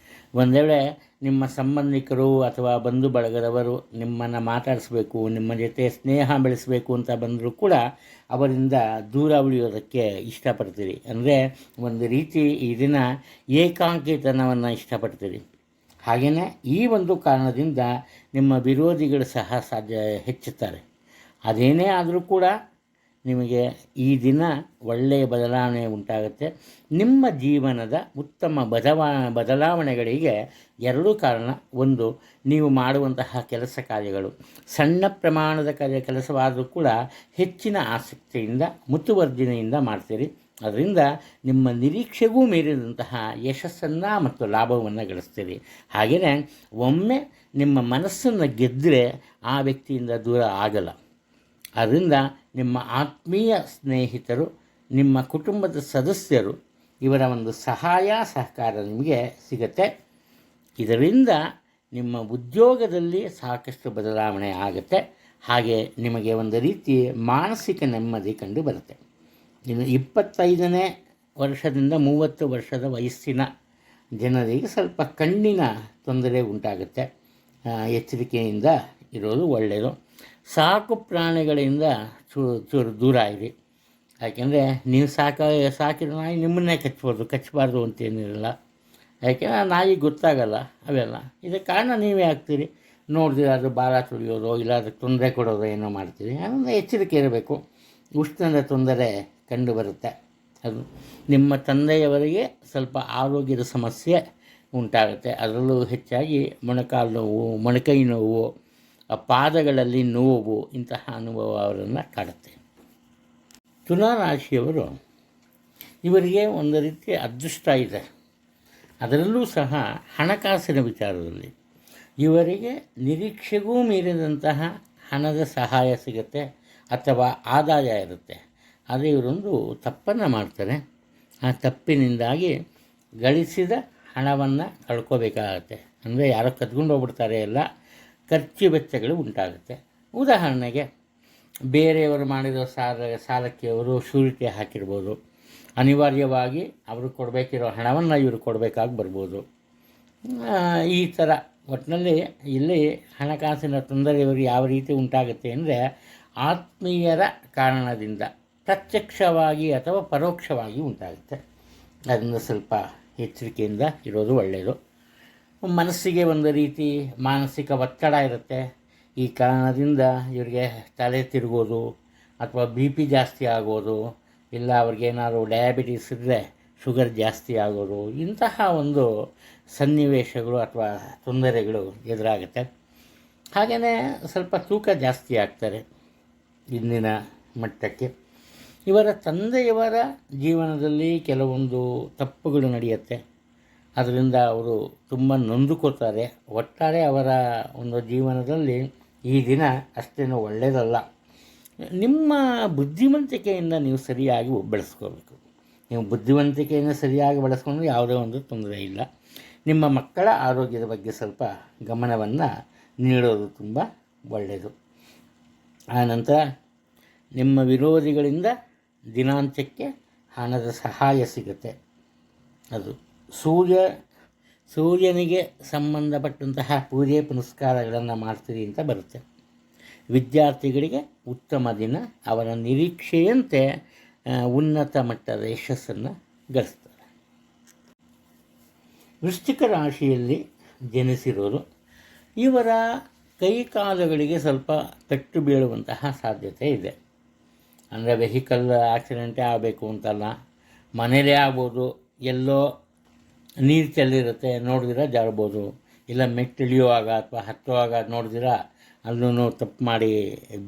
ಒಂದು ವೇಳೆ ನಿಮ್ಮ ಸಂಬಂಧಿಕರು ಅಥವಾ ಬಂಧು ಬಳಗದವರು ನಿಮ್ಮನ್ನು ಮಾತಾಡಿಸ್ಬೇಕು, ನಿಮ್ಮ ಜೊತೆ ಸ್ನೇಹ ಬೆಳೆಸಬೇಕು ಅಂತ ಬಂದರೂ ಕೂಡ ಅವರಿಂದ ದೂರ ಉಳಿಯೋದಕ್ಕೆ ಇಷ್ಟಪಡ್ತೀರಿ. ಅಂದರೆ ಒಂದು ರೀತಿ ಈ ದಿನ ಏಕಾಂಗಿತನವನ್ನು ಇಷ್ಟಪಡ್ತೀರಿ. ಹಾಗೆಯೇ ಈ ಒಂದು ಕಾರಣದಿಂದ ನಿಮ್ಮ ವಿರೋಧಿಗಳು ಸಹ ಹೆಚ್ಚುತ್ತಾರೆ. ಅದೇನೇ ಆದರೂ ಕೂಡ ನಿಮಗೆ ಈ ದಿನ ಒಳ್ಳೆಯ ಬದಲಾವಣೆ ಉಂಟಾಗುತ್ತೆ. ನಿಮ್ಮ ಜೀವನದ ಉತ್ತಮ ಬದಲಾವಣೆಗಳಿಗೆ ಎರಡೂ ಕಾರಣ. ಒಂದು, ನೀವು ಮಾಡುವಂತಹ ಕೆಲಸ ಕಾರ್ಯಗಳು ಸಣ್ಣ ಪ್ರಮಾಣದ ಕೆಲಸವಾದರೂ ಕೂಡ ಹೆಚ್ಚಿನ ಆಸಕ್ತಿಯಿಂದ ಮುತುವರ್ಜಿನೆಯಿಂದ ಮಾಡ್ತೀರಿ. ಅದರಿಂದ ನಿಮ್ಮ ನಿರೀಕ್ಷೆಗೂ ಮೀರಿದಂತಹ ಯಶಸ್ಸನ್ನು ಮತ್ತು ಲಾಭವನ್ನು ಗಳಿಸ್ತೀರಿ. ಹಾಗೆಯೇ ಒಮ್ಮೆ ನಿಮ್ಮ ಮನಸ್ಸನ್ನು ಗೆದ್ದರೆ ಆ ವ್ಯಕ್ತಿಯಿಂದ ದೂರ ಆಗಲ್ಲ. ಅದರಿಂದ ನಿಮ್ಮ ಆತ್ಮೀಯ ಸ್ನೇಹಿತರು, ನಿಮ್ಮ ಕುಟುಂಬದ ಸದಸ್ಯರು, ಇವರ ಒಂದು ಸಹಾಯ ಸಹಕಾರ ನಿಮಗೆ ಸಿಗುತ್ತೆ. ಇದರಿಂದ ನಿಮ್ಮ ಉದ್ಯೋಗದಲ್ಲಿ ಸಾಕಷ್ಟು ಬದಲಾವಣೆ ಆಗುತ್ತೆ. ಹಾಗೆ ನಿಮಗೆ ಒಂದು ರೀತಿ ಮಾನಸಿಕ ನೆಮ್ಮದಿ ಕಂಡು ಬರುತ್ತೆ. ಇನ್ನು 25ನೇ ವರ್ಷದಿಂದ 30 ವರ್ಷದ ವಯಸ್ಸಿನ ಜನರಿಗೆ ಸ್ವಲ್ಪ ಕಣ್ಣಿನ ತೊಂದರೆ ಉಂಟಾಗುತ್ತೆ. ಎಚ್ಚರಿಕೆಯಿಂದ ಇರೋದು ಒಳ್ಳೆಯದು. ಸಾಕು ಪ್ರಾಣಿಗಳಿಂದ ಚೂರು ದೂರ ಇರಿ. ಯಾಕೆಂದರೆ ನೀವು ಸಾಕಿದ ನಾಯಿ ನಿಮ್ಮನ್ನೇ ಕಚ್ಚಬಾರ್ದು ಅಂತೇನಿರಲ್ಲ. ಯಾಕೆಂದರೆ ನಾಯಿ ಗೊತ್ತಾಗಲ್ಲ ಅವೆಲ್ಲ. ಇದಕ್ಕೆ ಕಾರಣ ನೀವೇ ಆಗ್ತೀರಿ. ನೋಡಿದ್ರೆ ಅದು ಬಾಲ ತುಳಿಯೋದು ಇಲ್ಲ ಅದಕ್ಕೆ ತೊಂದರೆ ಕೊಡೋದು ಏನೋ ಮಾಡ್ತೀರಿ. ಅದನ್ನು ಎಚ್ಚರಿಕೆ ಇರಬೇಕು. ಉಷ್ಣದ ತೊಂದರೆ ಕಂಡು ಬರುತ್ತೆ. ಅದು ನಿಮ್ಮ ತಂದೆಯವರಿಗೆ ಸ್ವಲ್ಪ ಆರೋಗ್ಯದ ಸಮಸ್ಯೆ ಉಂಟಾಗುತ್ತೆ. ಅದರಲ್ಲೂ ಹೆಚ್ಚಾಗಿ ಮೊಣಕಾಲು ನೋವು, ಮೊಣಕೈ ನೋವು, ಪಾದಗಳಲ್ಲಿ ನೋವು, ಇಂತಹ ಅನುಭವ ಅವರನ್ನು ಕಾಡುತ್ತೆ. ತುಲಾ ರಾಶಿಯವರು, ಇವರಿಗೆ ಒಂದು ರೀತಿಯ ಅದೃಷ್ಟ ಇದೆ. ಅದರಲ್ಲೂ ಸಹ ಹಣಕಾಸಿನ ವಿಚಾರದಲ್ಲಿ ಇವರಿಗೆ ನಿರೀಕ್ಷೆಗೂ ಮೀರಿದಂತಹ ಹಣದ ಸಹಾಯ ಸಿಗುತ್ತೆ ಅಥವಾ ಆದಾಯ ಇರುತ್ತೆ. ಆದರೆ ಇವರೊಂದು ತಪ್ಪನ್ನು ಮಾಡ್ತಾರೆ. ಆ ತಪ್ಪಿನಿಂದಾಗಿ ಗಳಿಸಿದ ಹಣವನ್ನು ಕಳ್ಕೋಬೇಕಾಗತ್ತೆ. ಅಂದರೆ ಯಾರೋ ಕದ್ಕೊಂಡು ಹೋಗ್ಬಿಡ್ತಾರೆ, ಎಲ್ಲ ಖರ್ಚು ವೆಚ್ಚಗಳು ಉಂಟಾಗುತ್ತೆ. ಉದಾಹರಣೆಗೆ ಬೇರೆಯವರು ಮಾಡಿರೋ ಸಾಲಕ್ಕೆ ಅವರು ಶೂರಿಟಿ ಹಾಕಿರ್ಬೋದು. ಅನಿವಾರ್ಯವಾಗಿ ಅವರು ಕೊಡಬೇಕಿರೋ ಹಣವನ್ನು ಇವರು ಕೊಡಬೇಕಾಗಿ ಬರ್ಬೋದು. ಈ ಥರ ಒಟ್ಟಿನಲ್ಲಿ ಇಲ್ಲಿ ಹಣಕಾಸಿನ ತೊಂದರೆ ಇವರಿಗೆ ಯಾವ ರೀತಿ ಉಂಟಾಗುತ್ತೆ ಅಂದರೆ ಆತ್ಮೀಯರ ಕಾರಣದಿಂದ ಪ್ರತ್ಯಕ್ಷವಾಗಿ ಅಥವಾ ಪರೋಕ್ಷವಾಗಿ ಉಂಟಾಗುತ್ತೆ. ಅದರಿಂದ ಸ್ವಲ್ಪ ಎಚ್ಚರಿಕೆಯಿಂದ ಇರೋದು ಒಳ್ಳೆಯದು. ಮನಸ್ಸಿಗೆ ಒಂದು ರೀತಿ ಮಾನಸಿಕ ಒತ್ತಡ ಇರುತ್ತೆ. ಈ ಕಾರಣದಿಂದ ಇವರಿಗೆ ತಲೆ ತಿರುಗೋದು ಅಥವಾ BP ಜಾಸ್ತಿ ಆಗೋದು, ಇಲ್ಲ ಅವ್ರಿಗೇನಾದ್ರು ಡಯಾಬಿಟೀಸ್ ಇದ್ದರೆ ಶುಗರ್ ಜಾಸ್ತಿ ಆಗೋದು, ಇಂತಹ ಒಂದು ಸನ್ನಿವೇಶಗಳು ಅಥವಾ ತೊಂದರೆಗಳು ಎದುರಾಗುತ್ತೆ. ಹಾಗೆಯೇ ಸ್ವಲ್ಪ ತೂಕ ಜಾಸ್ತಿ ಆಗ್ತಾರೆ ಇಂದಿನ ಮಟ್ಟಕ್ಕೆ. ಇವರ ತಂದೆಯವರ ಜೀವನದಲ್ಲಿ ಕೆಲವೊಂದು ತಪ್ಪುಗಳು ನಡೆಯುತ್ತೆ. ಅದರಿಂದ ಅವರು ತುಂಬ ನೊಂದುಕೋತಾರೆ. ಒಟ್ಟಾರೆ ಅವರ ಒಂದು ಜೀವನದಲ್ಲಿ ಈ ದಿನ ಅಷ್ಟೇನು ಒಳ್ಳೆಯದಲ್ಲ. ನಿಮ್ಮ ಬುದ್ಧಿವಂತಿಕೆಯಿಂದ ನೀವು ಸರಿಯಾಗಿ ಬೆಳೆಸ್ಕೋಬೇಕು. ನೀವು ಬುದ್ಧಿವಂತಿಕೆಯನ್ನು ಸರಿಯಾಗಿ ಬಳಸ್ಕೊಂಡ್ರೆ ಯಾವುದೇ ಒಂದು ತೊಂದರೆ ಇಲ್ಲ. ನಿಮ್ಮ ಮಕ್ಕಳ ಆರೋಗ್ಯದ ಬಗ್ಗೆ ಸ್ವಲ್ಪ ಗಮನವನ್ನು ನೀಡೋದು ತುಂಬ ಒಳ್ಳೆಯದು. ಆನಂತರ ನಿಮ್ಮ ವಿರೋಧಿಗಳಿಂದ ದಿನಾಂತ್ಯಕ್ಕೆ ಹಣದ ಸಹಾಯ ಸಿಗುತ್ತೆ. ಅದು ಸೂರ್ಯನಿಗೆ ಸಂಬಂಧಪಟ್ಟಂತಹ ಪೂಜೆ ಪುನಸ್ಕಾರಗಳನ್ನು ಮಾಡ್ತೀರಿ ಅಂತ ಬರುತ್ತೆ. ವಿದ್ಯಾರ್ಥಿಗಳಿಗೆ ಉತ್ತಮ ದಿನ. ಅವರ ನಿರೀಕ್ಷೆಯಂತೆ ಉನ್ನತ ಮಟ್ಟದ ಯಶಸ್ಸನ್ನು ಗಳಿಸ್ತಾರೆ. ವೃಶ್ಚಿಕ ರಾಶಿಯಲ್ಲಿ ಜನಿಸಿರೋರು, ಇವರ ಕೈಕಾಲುಗಳಿಗೆ ಸ್ವಲ್ಪ ಪೆಟ್ಟು ಬೀಳುವಂತಹ ಸಾಧ್ಯತೆ ಇದೆ. ಅಂದರೆ ವೆಹಿಕಲ್ ಆಕ್ಸಿಡೆಂಟೇ ಆಗಬೇಕು ಅಂತಲ್ಲ, ಮನೇಲೇ ಆಗ್ಬೋದು, ಎಲ್ಲೋ ನೀರು ಚೆಲ್ಲಿರುತ್ತೆ ನೋಡಿದಿರ ಜಾರ್ಬೋದು, ಇಲ್ಲ ಮೆಟ್ಟಿಳಿಯುವಾಗ ಅಥವಾ ಹತ್ತುವಾಗ ನೋಡಿದಿರ ಅಲ್ಲೂ ತಪ್ಪು ಮಾಡಿ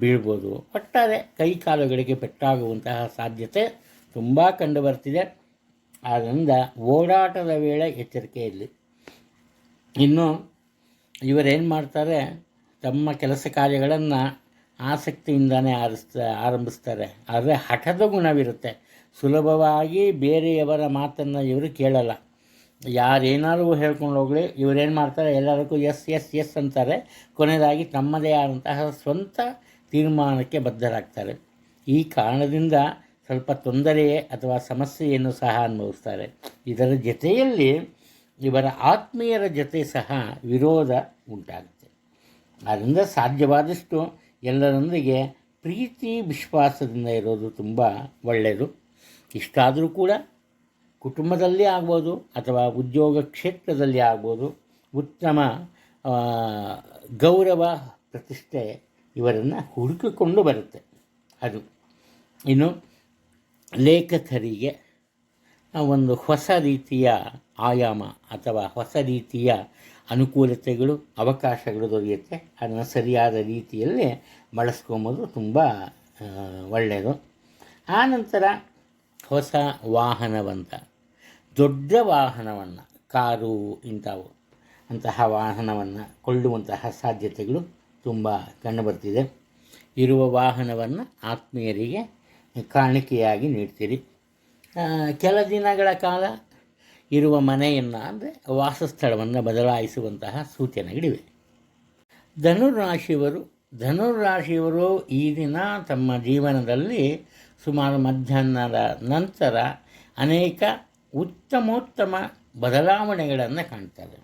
ಬೀಳ್ಬೋದು. ಒಟ್ಟಾರೆ ಕೈ ಕಾಲುಗಳಿಗೆ ಪೆಟ್ಟಾಗುವಂತಹ ಸಾಧ್ಯತೆ ತುಂಬ ಕಂಡು ಬರ್ತಿದೆ. ಆದ್ದರಿಂದ ಓಡಾಟದ ವೇಳೆ ಎಚ್ಚರಿಕೆ ಇರಲಿ. ಇನ್ನು ಇವರೇನು ಮಾಡ್ತಾರೆ, ತಮ್ಮ ಕೆಲಸ ಕಾರ್ಯಗಳನ್ನು ಆಸಕ್ತಿಯಿಂದನೇ ಆರಂಭಿಸ್ತಾರೆ. ಆದರೆ ಹಠದ ಗುಣವಿರುತ್ತೆ. ಸುಲಭವಾಗಿ ಬೇರೆಯವರ ಮಾತನ್ನು ಇವರು ಕೇಳಲ್ಲ. ಯಾರೇನಾದರೂ ಹೇಳ್ಕೊಂಡು ಹೋಗಲಿ, ಇವರೇನು ಮಾಡ್ತಾರೆ, ಎಲ್ಲರಿಗೂ ಎಸ್ ಎಸ್ ಎಸ್ ಅಂತಾರೆ. ಕೊನೆಯದಾಗಿ ತಮ್ಮದೇ ಆದಂತಹ ಸ್ವಂತ ತೀರ್ಮಾನಕ್ಕೆ ಬದ್ಧರಾಗ್ತಾರೆ. ಈ ಕಾರಣದಿಂದ ಸ್ವಲ್ಪ ತೊಂದರೆ ಅಥವಾ ಸಮಸ್ಯೆಯನ್ನು ಸಹ ಅನುಭವಿಸ್ತಾರೆ. ಇದರ ಜೊತೆಯಲ್ಲಿ ಇವರ ಆತ್ಮೀಯರ ಜೊತೆ ಸಹ ವಿರೋಧ ಉಂಟಾಗುತ್ತೆ. ಆದ್ದರಿಂದ ಸಾಧ್ಯವಾದಷ್ಟು ಎಲ್ಲರೊಂದಿಗೆ ಪ್ರೀತಿ ವಿಶ್ವಾಸದಿಂದ ಇರೋದು ತುಂಬ ಒಳ್ಳೆಯದು. ಇಷ್ಟಾದರೂ ಕೂಡ ಕುಟುಂಬದಲ್ಲಿ ಆಗ್ಬೋದು ಅಥವಾ ಉದ್ಯೋಗ ಕ್ಷೇತ್ರದಲ್ಲಿ ಆಗ್ಬೋದು, ಉತ್ತಮ ಗೌರವ ಪ್ರತಿಷ್ಠೆ ಇವರನ್ನು ಹುಡುಕಿಕೊಂಡು ಬರುತ್ತೆ. ಅದು ಇನ್ನು ಲೇಖಕರಿಗೆ ಒಂದು ಹೊಸ ರೀತಿಯ ಆಯಾಮ ಅಥವಾ ಹೊಸ ರೀತಿಯ ಅನುಕೂಲತೆಗಳು, ಅವಕಾಶಗಳು ದೊರೆಯುತ್ತೆ. ಅದನ್ನು ಸರಿಯಾದ ರೀತಿಯಲ್ಲಿ ಬಳಸ್ಕೊಂಬೋದು ತುಂಬ ಒಳ್ಳೆಯದು. ಆನಂತರ ಹೊಸ ವಾಹನವಂತ, ದೊಡ್ಡ ವಾಹನವನ್ನು, ಕಾರು ಅಂತಹ ವಾಹನವನ್ನು ಕೊಳ್ಳುವಂತಹ ಸಾಧ್ಯತೆಗಳು ತುಂಬ ಕಂಡುಬರ್ತಿದೆ. ಇರುವ ವಾಹನವನ್ನು ಆತ್ಮೀಯರಿಗೆ ಕಾಣಿಕೆಯಾಗಿ ನೀಡ್ತೀರಿ. ಕೆಲ ದಿನಗಳ ಕಾಲ ಇರುವ ಮನೆಯನ್ನು ಅಂದರೆ ವಾಸಸ್ಥಳವನ್ನು ಬದಲಾಯಿಸುವಂತಹ ಸೂಚನೆಗಳಿವೆ. ಧನುರಾಶಿಯವರು ಈ ದಿನ ತಮ್ಮ ಜೀವನದಲ್ಲಿ ಸುಮಾರು ಮಧ್ಯಾಹ್ನದ ನಂತರ ಅನೇಕ ಉತ್ತಮೋತ್ತಮ ಬದಲಾವಣೆಗಳನ್ನು ಕಾಣ್ತಾರೆ.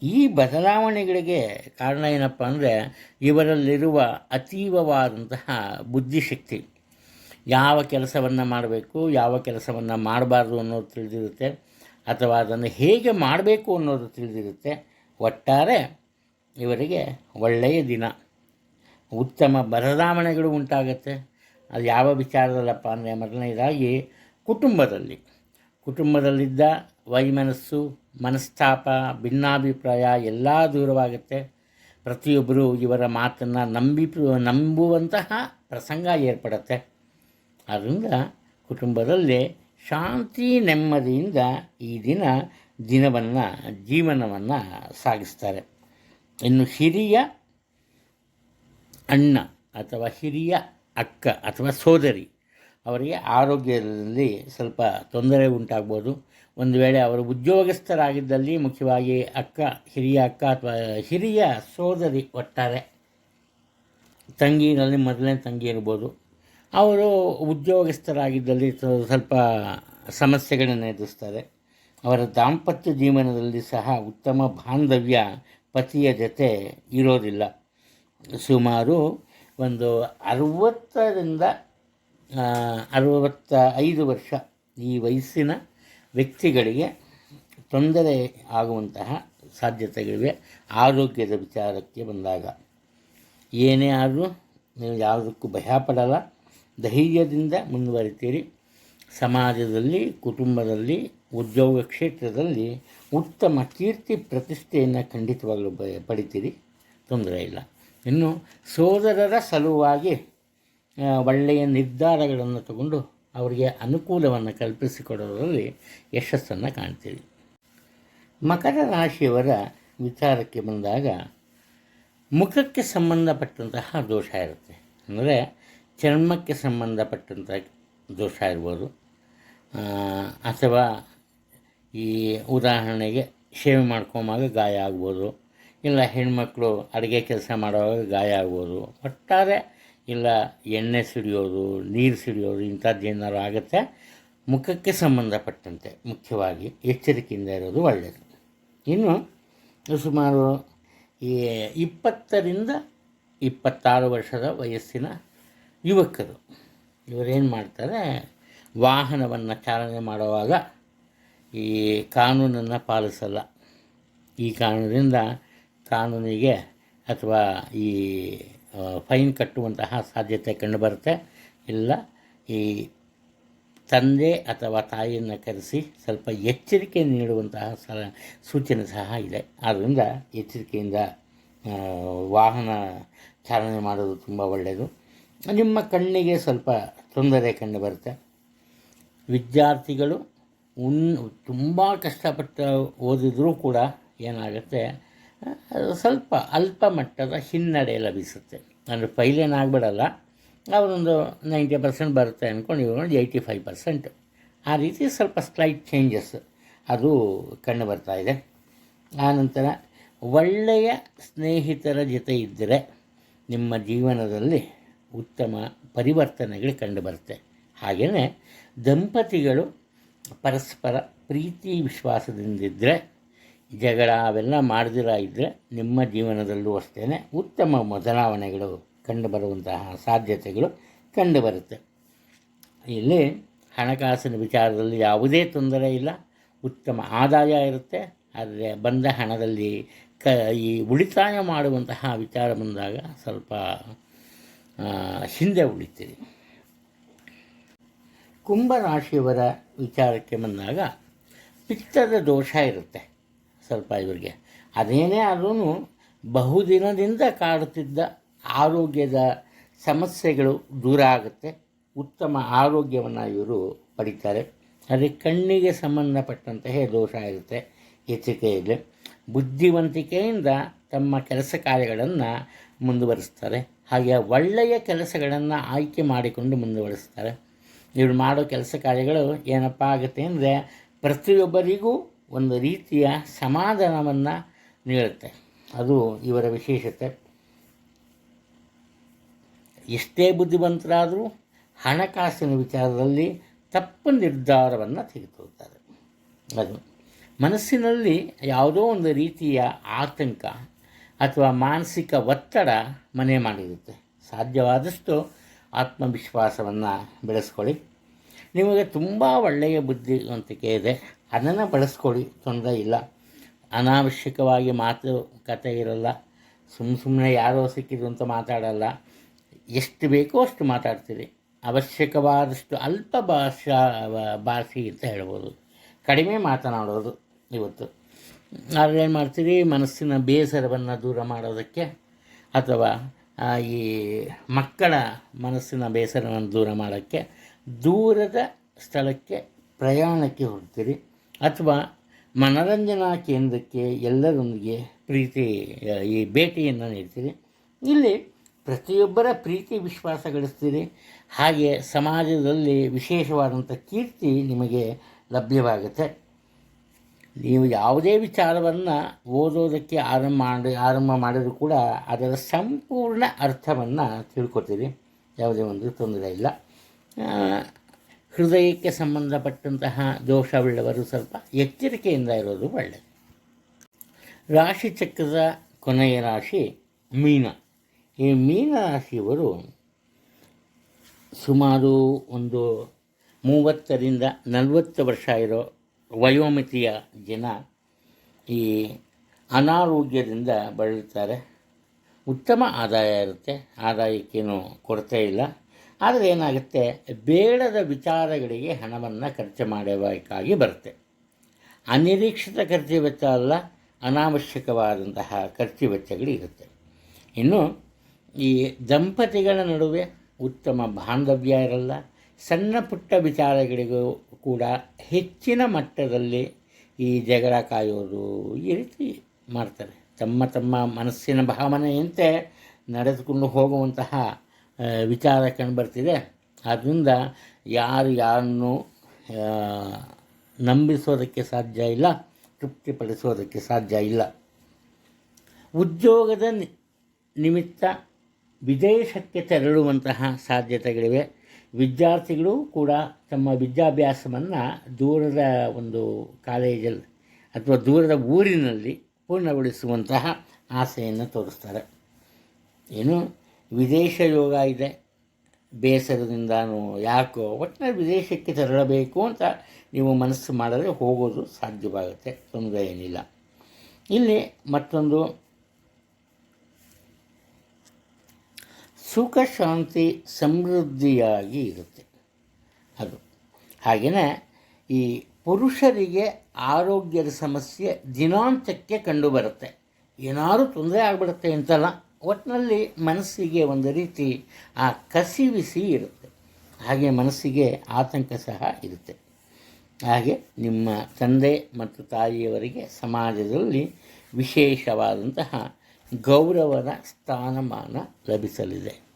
ಈ ಬದಲಾವಣೆಗಳಿಗೆ ಕಾರಣ ಏನಪ್ಪ ಅಂದರೆ ಇವರಲ್ಲಿರುವ ಅತೀವವಾದಂತಹ ಬುದ್ಧಿಶಕ್ತಿ. ಯಾವ ಕೆಲಸವನ್ನು ಮಾಡಬೇಕು, ಯಾವ ಕೆಲಸವನ್ನು ಮಾಡಬಾರ್ದು ಅನ್ನೋದು ತಿಳಿದಿರುತ್ತೆ, ಅಥವಾ ಅದನ್ನು ಹೇಗೆ ಮಾಡಬೇಕು ಅನ್ನೋದು ತಿಳಿದಿರುತ್ತೆ. ಒಟ್ಟಾರೆ ಇವರಿಗೆ ಒಳ್ಳೆಯ ದಿನ. ಉತ್ತಮ ಬದಲಾವಣೆಗಳು ಉಂಟಾಗುತ್ತೆ. ಅದು ಯಾವ ವಿಚಾರದಲ್ಲಪ್ಪ ಅಂದರೆ, ಮೊದಲನೇದಾಗಿ ಕುಟುಂಬದಲ್ಲಿದ್ದ ವೈಮನಸ್ಸು, ಮನಸ್ತಾಪ, ಭಿನ್ನಾಭಿಪ್ರಾಯ ಎಲ್ಲ ದೂರವಾಗುತ್ತೆ. ಪ್ರತಿಯೊಬ್ಬರು ಇವರ ಮಾತನ್ನು ನಂಬುವಂತಹ ಪ್ರಸಂಗ ಏರ್ಪಡುತ್ತೆ. ಆದ್ದರಿಂದ ಕುಟುಂಬದಲ್ಲಿ ಶಾಂತಿ ನೆಮ್ಮದಿಯಿಂದ ಈ ಜೀವನವನ್ನು ಸಾಗಿಸ್ತಾರೆ. ಇನ್ನು ಹಿರಿಯ ಅಣ್ಣ ಅಥವಾ ಹಿರಿಯ ಅಕ್ಕ ಅಥವಾ ಸೋದರಿ ಅವರಿಗೆ ಆರೋಗ್ಯದಲ್ಲಿ ಸ್ವಲ್ಪ ತೊಂದರೆ ಉಂಟಾಗ್ಬೋದು. ಒಂದು ವೇಳೆ ಅವರು ಉದ್ಯೋಗಸ್ಥರಾಗಿದ್ದಲ್ಲಿ ಮುಖ್ಯವಾಗಿ ಹಿರಿಯ ಅಕ್ಕ ಅಥವಾ ಹಿರಿಯ ಸೋದರಿ, ಒಟ್ಟಾರೆ ತಂಗಿನಲ್ಲಿ ಮೊದಲನೇ ತಂಗಿ ಇರ್ಬೋದು, ಅವರು ಉದ್ಯೋಗಸ್ಥರಾಗಿದ್ದಲ್ಲಿ ಸ್ವಲ್ಪ ಸಮಸ್ಯೆಗಳನ್ನು ಎದುರಿಸ್ತಾರೆ. ಅವರ ದಾಂಪತ್ಯ ಜೀವನದಲ್ಲಿ ಸಹ ಉತ್ತಮ ಬಾಂಧವ್ಯ ಪತಿಯ ಜೊತೆ ಇರೋದಿಲ್ಲ. ಸುಮಾರು ಒಂದು 60ರಿಂದ 65 ವರ್ಷ ಈ ವಯಸ್ಸಿನ ವ್ಯಕ್ತಿಗಳಿಗೆ ತೊಂದರೆ ಆಗುವಂತಹ ಸಾಧ್ಯತೆಗಳಿವೆ. ಆರೋಗ್ಯದ ವಿಚಾರಕ್ಕೆ ಬಂದಾಗ ಏನೇ ಆದರೂ ನೀವು ಯಾವುದಕ್ಕೂ ಭಯಪಡಲ್ಲ, ಧೈರ್ಯದಿಂದ ಮುಂದುವರಿತೀರಿ. ಸಮಾಜದಲ್ಲಿ, ಕುಟುಂಬದಲ್ಲಿ, ಉದ್ಯೋಗ ಕ್ಷೇತ್ರದಲ್ಲಿ ಉತ್ತಮ ಕೀರ್ತಿ ಪ್ರತಿಷ್ಠೆಯನ್ನು ಖಂಡಿತವಾಗಲೂ ಪಡಿತೀರಿ, ತೊಂದರೆ ಇಲ್ಲ. ಇನ್ನು ಸೋದರರ ಸಲುವಾಗಿ ಒಳ್ಳೆಯ ನಿರ್ಧಾರಗಳನ್ನು ತಗೊಂಡು ಅವರಿಗೆ ಅನುಕೂಲವನ್ನು ಕಲ್ಪಿಸಿಕೊಡೋದರಲ್ಲಿ ಯಶಸ್ಸನ್ನು ಕಾಣ್ತೀರಿ. ಮಕರ ರಾಶಿಯವರ ವಿಚಾರಕ್ಕೆ ಬಂದಾಗ ಮುಖಕ್ಕೆ ಸಂಬಂಧಪಟ್ಟಂತಹ ದೋಷ ಇರುತ್ತೆ. ಅಂದರೆ ಚರ್ಮಕ್ಕೆ ಸಂಬಂಧಪಟ್ಟಂಥ ದೋಷ ಇರ್ಬೋದು, ಅಥವಾ ಈ ಉದಾಹರಣೆಗೆ ಶೇವ್ ಮಾಡ್ಕೊಂಬಾಗ ಗಾಯ ಆಗ್ಬೋದು, ಇಲ್ಲ ಹೆಣ್ಮಕ್ಳು ಅಡುಗೆ ಕೆಲಸ ಮಾಡುವಾಗ ಗಾಯ ಆಗ್ಬೋದು. ಒಟ್ಟಾರೆ ಇಲ್ಲ ಎಣ್ಣೆ ಸಿಡಿಯೋದು, ನೀರು ಸಿಡಿಯೋದು, ಇಂಥದ್ದೇನಾದ್ರು ಆಗುತ್ತೆ. ಮುಖಕ್ಕೆ ಸಂಬಂಧಪಟ್ಟಂತೆ ಮುಖ್ಯವಾಗಿ ಎಚ್ಚರಿಕೆಯಿಂದ ಇರೋದು ಒಳ್ಳೆಯದು. ಇನ್ನು ಸುಮಾರು ಈ 20ರಿಂದ 26 ವರ್ಷದ ವಯಸ್ಸಿನ ಯುವಕರು ಇವರೇನು ಮಾಡ್ತಾರೆ, ವಾಹನವನ್ನು ಚಾಲನೆ ಮಾಡುವಾಗ ಈ ಕಾನೂನನ್ನು ಪಾಲಿಸಲ್ಲ. ಈ ಕಾರಣದಿಂದ ಕಾನೂನಿಗೆ ಅಥವಾ ಈ ಫೈನ್ ಕಟ್ಟುವಂತಹ ಸಾಧ್ಯತೆ ಕಂಡುಬರುತ್ತೆ. ಇಲ್ಲ ಈ ತಂದೆ ಅಥವಾ ತಾಯಿಯನ್ನು ಕರೆಸಿ ಸ್ವಲ್ಪ ಎಚ್ಚರಿಕೆ ನೀಡುವಂತಹ ಸೂಚನೆ ಸಹ ಇದೆ. ಆದ್ದರಿಂದ ಎಚ್ಚರಿಕೆಯಿಂದ ವಾಹನ ಚಾಲನೆ ಮಾಡೋದು ತುಂಬ ಒಳ್ಳೆಯದು. ನಿಮ್ಮ ಕಣ್ಣಿಗೆ ಸ್ವಲ್ಪ ತೊಂದರೆ ಕಂಡುಬರುತ್ತೆ. ವಿದ್ಯಾರ್ಥಿಗಳು ತುಂಬ ಕಷ್ಟಪಟ್ಟು ಓದಿದರೂ ಕೂಡ ಏನಾಗುತ್ತೆ, ಅದು ಸ್ವಲ್ಪ ಅಲ್ಪ ಮಟ್ಟದ ಹಿನ್ನಡೆ ಲಭಿಸುತ್ತೆ. ಅಂದರೆ ಫೈಲೇನಾಗ್ಬಿಡಲ್ಲ, ಅವರೊಂದು 90% ಬರುತ್ತೆ ಅಂದ್ಕೊಂಡು ಇವರು 85%. ಆ ರೀತಿ ಸ್ವಲ್ಪ ಸ್ಲೈಟ್ ಚೇಂಜಸ್ ಅದು ಕಂಡು ಬರ್ತಾಯಿದೆ. ಆನಂತರ ಒಳ್ಳೆಯ ಸ್ನೇಹಿತರ ಜೊತೆ ಇದ್ದರೆ ನಿಮ್ಮ ಜೀವನದಲ್ಲಿ ಉತ್ತಮ ಪರಿವರ್ತನೆಗಳು ಕಂಡುಬರುತ್ತೆ. ಹಾಗೆಯೇ ದಂಪತಿಗಳು ಪರಸ್ಪರ ಪ್ರೀತಿ ವಿಶ್ವಾಸದಿಂದಿದ್ದರೆ, ಜಗಳ ಅವೆಲ್ಲ ಮಾಡದಿರ ಇದ್ದರೆ ನಿಮ್ಮ ಜೀವನದಲ್ಲೂ ಅಷ್ಟೇ ಉತ್ತಮ ಬದಲಾವಣೆಗಳು ಕಂಡುಬರುವಂತಹ ಸಾಧ್ಯತೆಗಳು ಕಂಡುಬರುತ್ತೆ. ಇಲ್ಲಿ ಹಣಕಾಸಿನ ವಿಚಾರದಲ್ಲಿ ಯಾವುದೇ ತೊಂದರೆ ಇಲ್ಲ, ಉತ್ತಮ ಆದಾಯ ಇರುತ್ತೆ. ಆದರೆ ಬಂದ ಹಣದಲ್ಲಿ ಈ ಉಳಿತಾಯ ಮಾಡುವಂತಹ ವಿಚಾರ ಬಂದಾಗ ಸ್ವಲ್ಪ ಹಿಂದೆ ಉಳಿತೀರಿ. ಕುಂಭರಾಶಿಯವರ ವಿಚಾರಕ್ಕೆ ಬಂದಾಗ ಪಿತ್ತದ ದೋಷ ಇರುತ್ತೆ ಸ್ವಲ್ಪ ಇವರಿಗೆ. ಅದೇನೇ ಆದ್ರೂ ಬಹುದಿನದಿಂದ ಕಾಡುತ್ತಿದ್ದ ಆರೋಗ್ಯದ ಸಮಸ್ಯೆಗಳು ದೂರ ಆಗುತ್ತೆ. ಉತ್ತಮ ಆರೋಗ್ಯವನ್ನು ಇವರು ಪಡಿತಾರೆ. ಅದೇ ಕಣ್ಣಿಗೆ ಸಂಬಂಧಪಟ್ಟಂತಹ ದೋಷ ಇರುತ್ತೆ ಎಚ್ಚರಿಕೆಯಲ್ಲಿ. ಬುದ್ಧಿವಂತಿಕೆಯಿಂದ ತಮ್ಮ ಕೆಲಸ ಕಾರ್ಯಗಳನ್ನು ಮುಂದುವರಿಸ್ತಾರೆ. ಹಾಗೆ ಒಳ್ಳೆಯ ಕೆಲಸಗಳನ್ನು ಆಯ್ಕೆ ಮಾಡಿಕೊಂಡು ಮುಂದುವರಿಸ್ತಾರೆ. ಇವರು ಮಾಡೋ ಕೆಲಸ ಕಾರ್ಯಗಳು ಏನಪ್ಪ ಆಗುತ್ತೆ ಅಂದರೆ ಪ್ರತಿಯೊಬ್ಬರಿಗೂ ಒಂದು ರೀತಿಯ ಸಮಾಧಾನವನ್ನು ನೀಡುತ್ತೆ. ಅದು ಇವರ ವಿಶೇಷತೆ. ಎಷ್ಟೇ ಬುದ್ಧಿವಂತರಾದರೂ ಹಣಕಾಸಿನ ವಿಚಾರದಲ್ಲಿ ತಪ್ಪು ನಿರ್ಧಾರವನ್ನು ತೆಗೆದುಕೊಳ್ತಾರೆ. ಅದು ಮನಸ್ಸಿನಲ್ಲಿ ಯಾವುದೋ ಒಂದು ರೀತಿಯ ಆತಂಕ ಅಥವಾ ಮಾನಸಿಕ ಒತ್ತಡ ಮನೆ ಮಾಡಿರುತ್ತೆ. ಸಾಧ್ಯವಾದಷ್ಟು ಆತ್ಮವಿಶ್ವಾಸವನ್ನು ಬೆಳೆಸ್ಕೊಳ್ಳಿ. ನಿಮಗೆ ತುಂಬ ಒಳ್ಳೆಯ ಬುದ್ಧಿವಂತಿಕೆ ಇದೆ, ಅದನ್ನು ಬಳಸ್ಕೊಳ್ಳಿ, ತೊಂದರೆ ಇಲ್ಲ. ಅನಾವಶ್ಯಕವಾಗಿ ಮಾತುಕತೆ ಇರಲ್ಲ. ಸುಮ್ಮನೆ ಯಾರೋ ಸಿಕ್ಕಿದ್ರು ಅಂತ ಮಾತಾಡಲ್ಲ. ಎಷ್ಟು ಬೇಕೋ ಅಷ್ಟು ಮಾತಾಡ್ತೀರಿ. ಅವಶ್ಯಕವಾದಷ್ಟು ಅಲ್ಪ ಭಾಷೆ ಅಂತ ಹೇಳ್ಬೋದು. ಕಡಿಮೆ ಮಾತನಾಡೋದು ಇವತ್ತು. ಆದರೆ ಏನು ಮಾಡ್ತೀರಿ, ಮನಸ್ಸಿನ ಬೇಸರವನ್ನು ದೂರ ಮಾಡೋದಕ್ಕೆ ಅಥವಾ ಈ ಮಕ್ಕಳ ಮನಸ್ಸಿನ ಬೇಸರವನ್ನು ದೂರ ಮಾಡೋಕ್ಕೆ ದೂರದ ಸ್ಥಳಕ್ಕೆ ಪ್ರಯಾಣಕ್ಕೆ ಹೋಗ್ತೀರಿ ಅಥವಾ ಮನರಂಜನಾ ಕೇಂದ್ರಕ್ಕೆ ಎಲ್ಲರೊಂದಿಗೆ ಈ ಭೇಟಿಯನ್ನು ನೀಡ್ತೀರಿ. ಇಲ್ಲಿ ಪ್ರತಿಯೊಬ್ಬರ ಪ್ರೀತಿ ವಿಶ್ವಾಸ ಗಳಿಸ್ತೀರಿ. ಹಾಗೆ ಸಮಾಜದಲ್ಲಿ ವಿಶೇಷವಾದಂಥ ಕೀರ್ತಿ ನಿಮಗೆ ಲಭ್ಯವಾಗುತ್ತೆ. ನೀವು ಯಾವುದೇ ವಿಚಾರವನ್ನು ಓದೋದಕ್ಕೆ ಆರಂಭ ಮಾಡಿದರೂ ಕೂಡ ಅದರ ಸಂಪೂರ್ಣ ಅರ್ಥವನ್ನು ತಿಳ್ಕೊತೀರಿ. ಯಾವುದೇ ಒಂದು ತೊಂದರೆ ಇಲ್ಲ. ಹೃದಯಕ್ಕೆ ಸಂಬಂಧಪಟ್ಟಂತಹ ದೋಷವುಳ್ಳವರು ಸ್ವಲ್ಪ ಎಚ್ಚರಿಕೆಯಿಂದ ಇರೋದು ಒಳ್ಳೆಯದು. ರಾಶಿ ಚಕ್ರದ ಕೊನೆಯ ರಾಶಿ ಮೀನ. ಈ ಮೀನ ರಾಶಿಯವರು ಸುಮಾರು ಒಂದು 30ರಿಂದ 40 ವರ್ಷ ಇರೋ ವಯೋಮಿತಿಯ ಜನ ಈ ಅನಾರೋಗ್ಯದಿಂದ ಬಳಲ್ತಾರೆ. ಉತ್ತಮ ಆದಾಯ ಇರುತ್ತೆ, ಆದಾಯಕ್ಕೇನು ಕೊರತೆ ಇಲ್ಲ. ಆದರೆ ಏನಾಗುತ್ತೆ, ಬೇಡದ ವಿಚಾರಗಳಿಗೆ ಹಣವನ್ನು ಖರ್ಚು ಮಾಡಬೇಕಾಗಿ ಬರುತ್ತೆ. ಅನಿರೀಕ್ಷಿತ ಖರ್ಚು ವೆಚ್ಚ ಅಲ್ಲ, ಅನಾವಶ್ಯಕವಾದಂತಹ ಖರ್ಚು ವೆಚ್ಚಗಳು ಇರುತ್ತೆ. ಇನ್ನು ಈ ದಂಪತಿಗಳ ನಡುವೆ ಉತ್ತಮ ಬಾಂಧವ್ಯ ಇರಲ್ಲ. ಸಣ್ಣ ಪುಟ್ಟ ವಿಚಾರಗಳಿಗೂ ಕೂಡ ಹೆಚ್ಚಿನ ಮಟ್ಟದಲ್ಲಿ ಈ ಜಗಳ ಕಾಯೋದು ಈ ರೀತಿ ಮಾಡ್ತಾರೆ. ತಮ್ಮ ಮನಸ್ಸಿನ ಭಾವನೆಯಂತೆ ನಡೆದುಕೊಂಡು ಹೋಗುವಂತಹ ವಿಚಾರ ಕಂಡುಬರ್ತಿದೆ. ಆದ್ದರಿಂದ ಯಾರನ್ನು ನಂಬಿಸೋದಕ್ಕೆ ಸಾಧ್ಯ ಇಲ್ಲ, ತೃಪ್ತಿಪಡಿಸೋದಕ್ಕೆ ಸಾಧ್ಯ ಇಲ್ಲ. ಉದ್ಯೋಗದ ನಿಮಿತ್ತ ವಿದೇಶಕ್ಕೆ ತೆರಳುವಂತಹ ಸಾಧ್ಯತೆಗಳಿವೆ. ವಿದ್ಯಾರ್ಥಿಗಳು ಕೂಡ ತಮ್ಮ ವಿದ್ಯಾಭ್ಯಾಸವನ್ನು ದೂರದ ಒಂದು ಕಾಲೇಜಲ್ಲಿ ಅಥವಾ ದೂರದ ಊರಿನಲ್ಲಿ ಪೂರ್ಣಗೊಳಿಸುವಂತಹ ಆಸೆಯನ್ನು ತೋರಿಸ್ತಾರೆ. ಏನು ವಿದೇಶ ಯೋಗ ಇದೆ, ಬೇಸರದಿಂದನೂ ಯಾಕೋ ಒಟ್ಟಿನಲ್ಲಿ ವಿದೇಶಕ್ಕೆ ತೆರಳಬೇಕು ಅಂತ ನೀವು ಮನಸ್ಸು ಮಾಡಿದ್ರೆ ಹೋಗೋದು ಸಾಧ್ಯವಾಗುತ್ತೆ, ತೊಂದರೆ ಏನಿಲ್ಲ. ಇಲ್ಲಿ ಮತ್ತೊಂದು ಸುಖ ಶಾಂತಿ ಸಮೃದ್ಧಿಯಾಗಿ ಇರುತ್ತೆ ಅದು. ಹಾಗೆಯೇ ಈ ಪುರುಷರಿಗೆ ಆರೋಗ್ಯದ ಸಮಸ್ಯೆ ದಿನಾಂತಕ್ಕೆ ಕಂಡುಬರುತ್ತೆ. ಏನಾದರೂ ತೊಂದರೆ ಆಗಿಬಿಡುತ್ತೆ ಅಂತಲ್ಲ, ಒಟ್ಟಿನಲ್ಲಿ ಮನಸ್ಸಿಗೆ ಒಂದು ರೀತಿ ಆ ಕಸಿವಿಸಿ ಇರುತ್ತೆ. ಹಾಗೆ ಮನಸ್ಸಿಗೆ ಆತಂಕ ಸಹ ಇರುತ್ತೆ. ಹಾಗೆ ನಿಮ್ಮ ತಂದೆ ಮತ್ತು ತಾಯಿಯವರಿಗೆ ಸಮಾಜದಲ್ಲಿ ವಿಶೇಷವಾದಂತಹ ಗೌರವದ ಸ್ಥಾನಮಾನ ಲಭಿಸಲಿದೆ.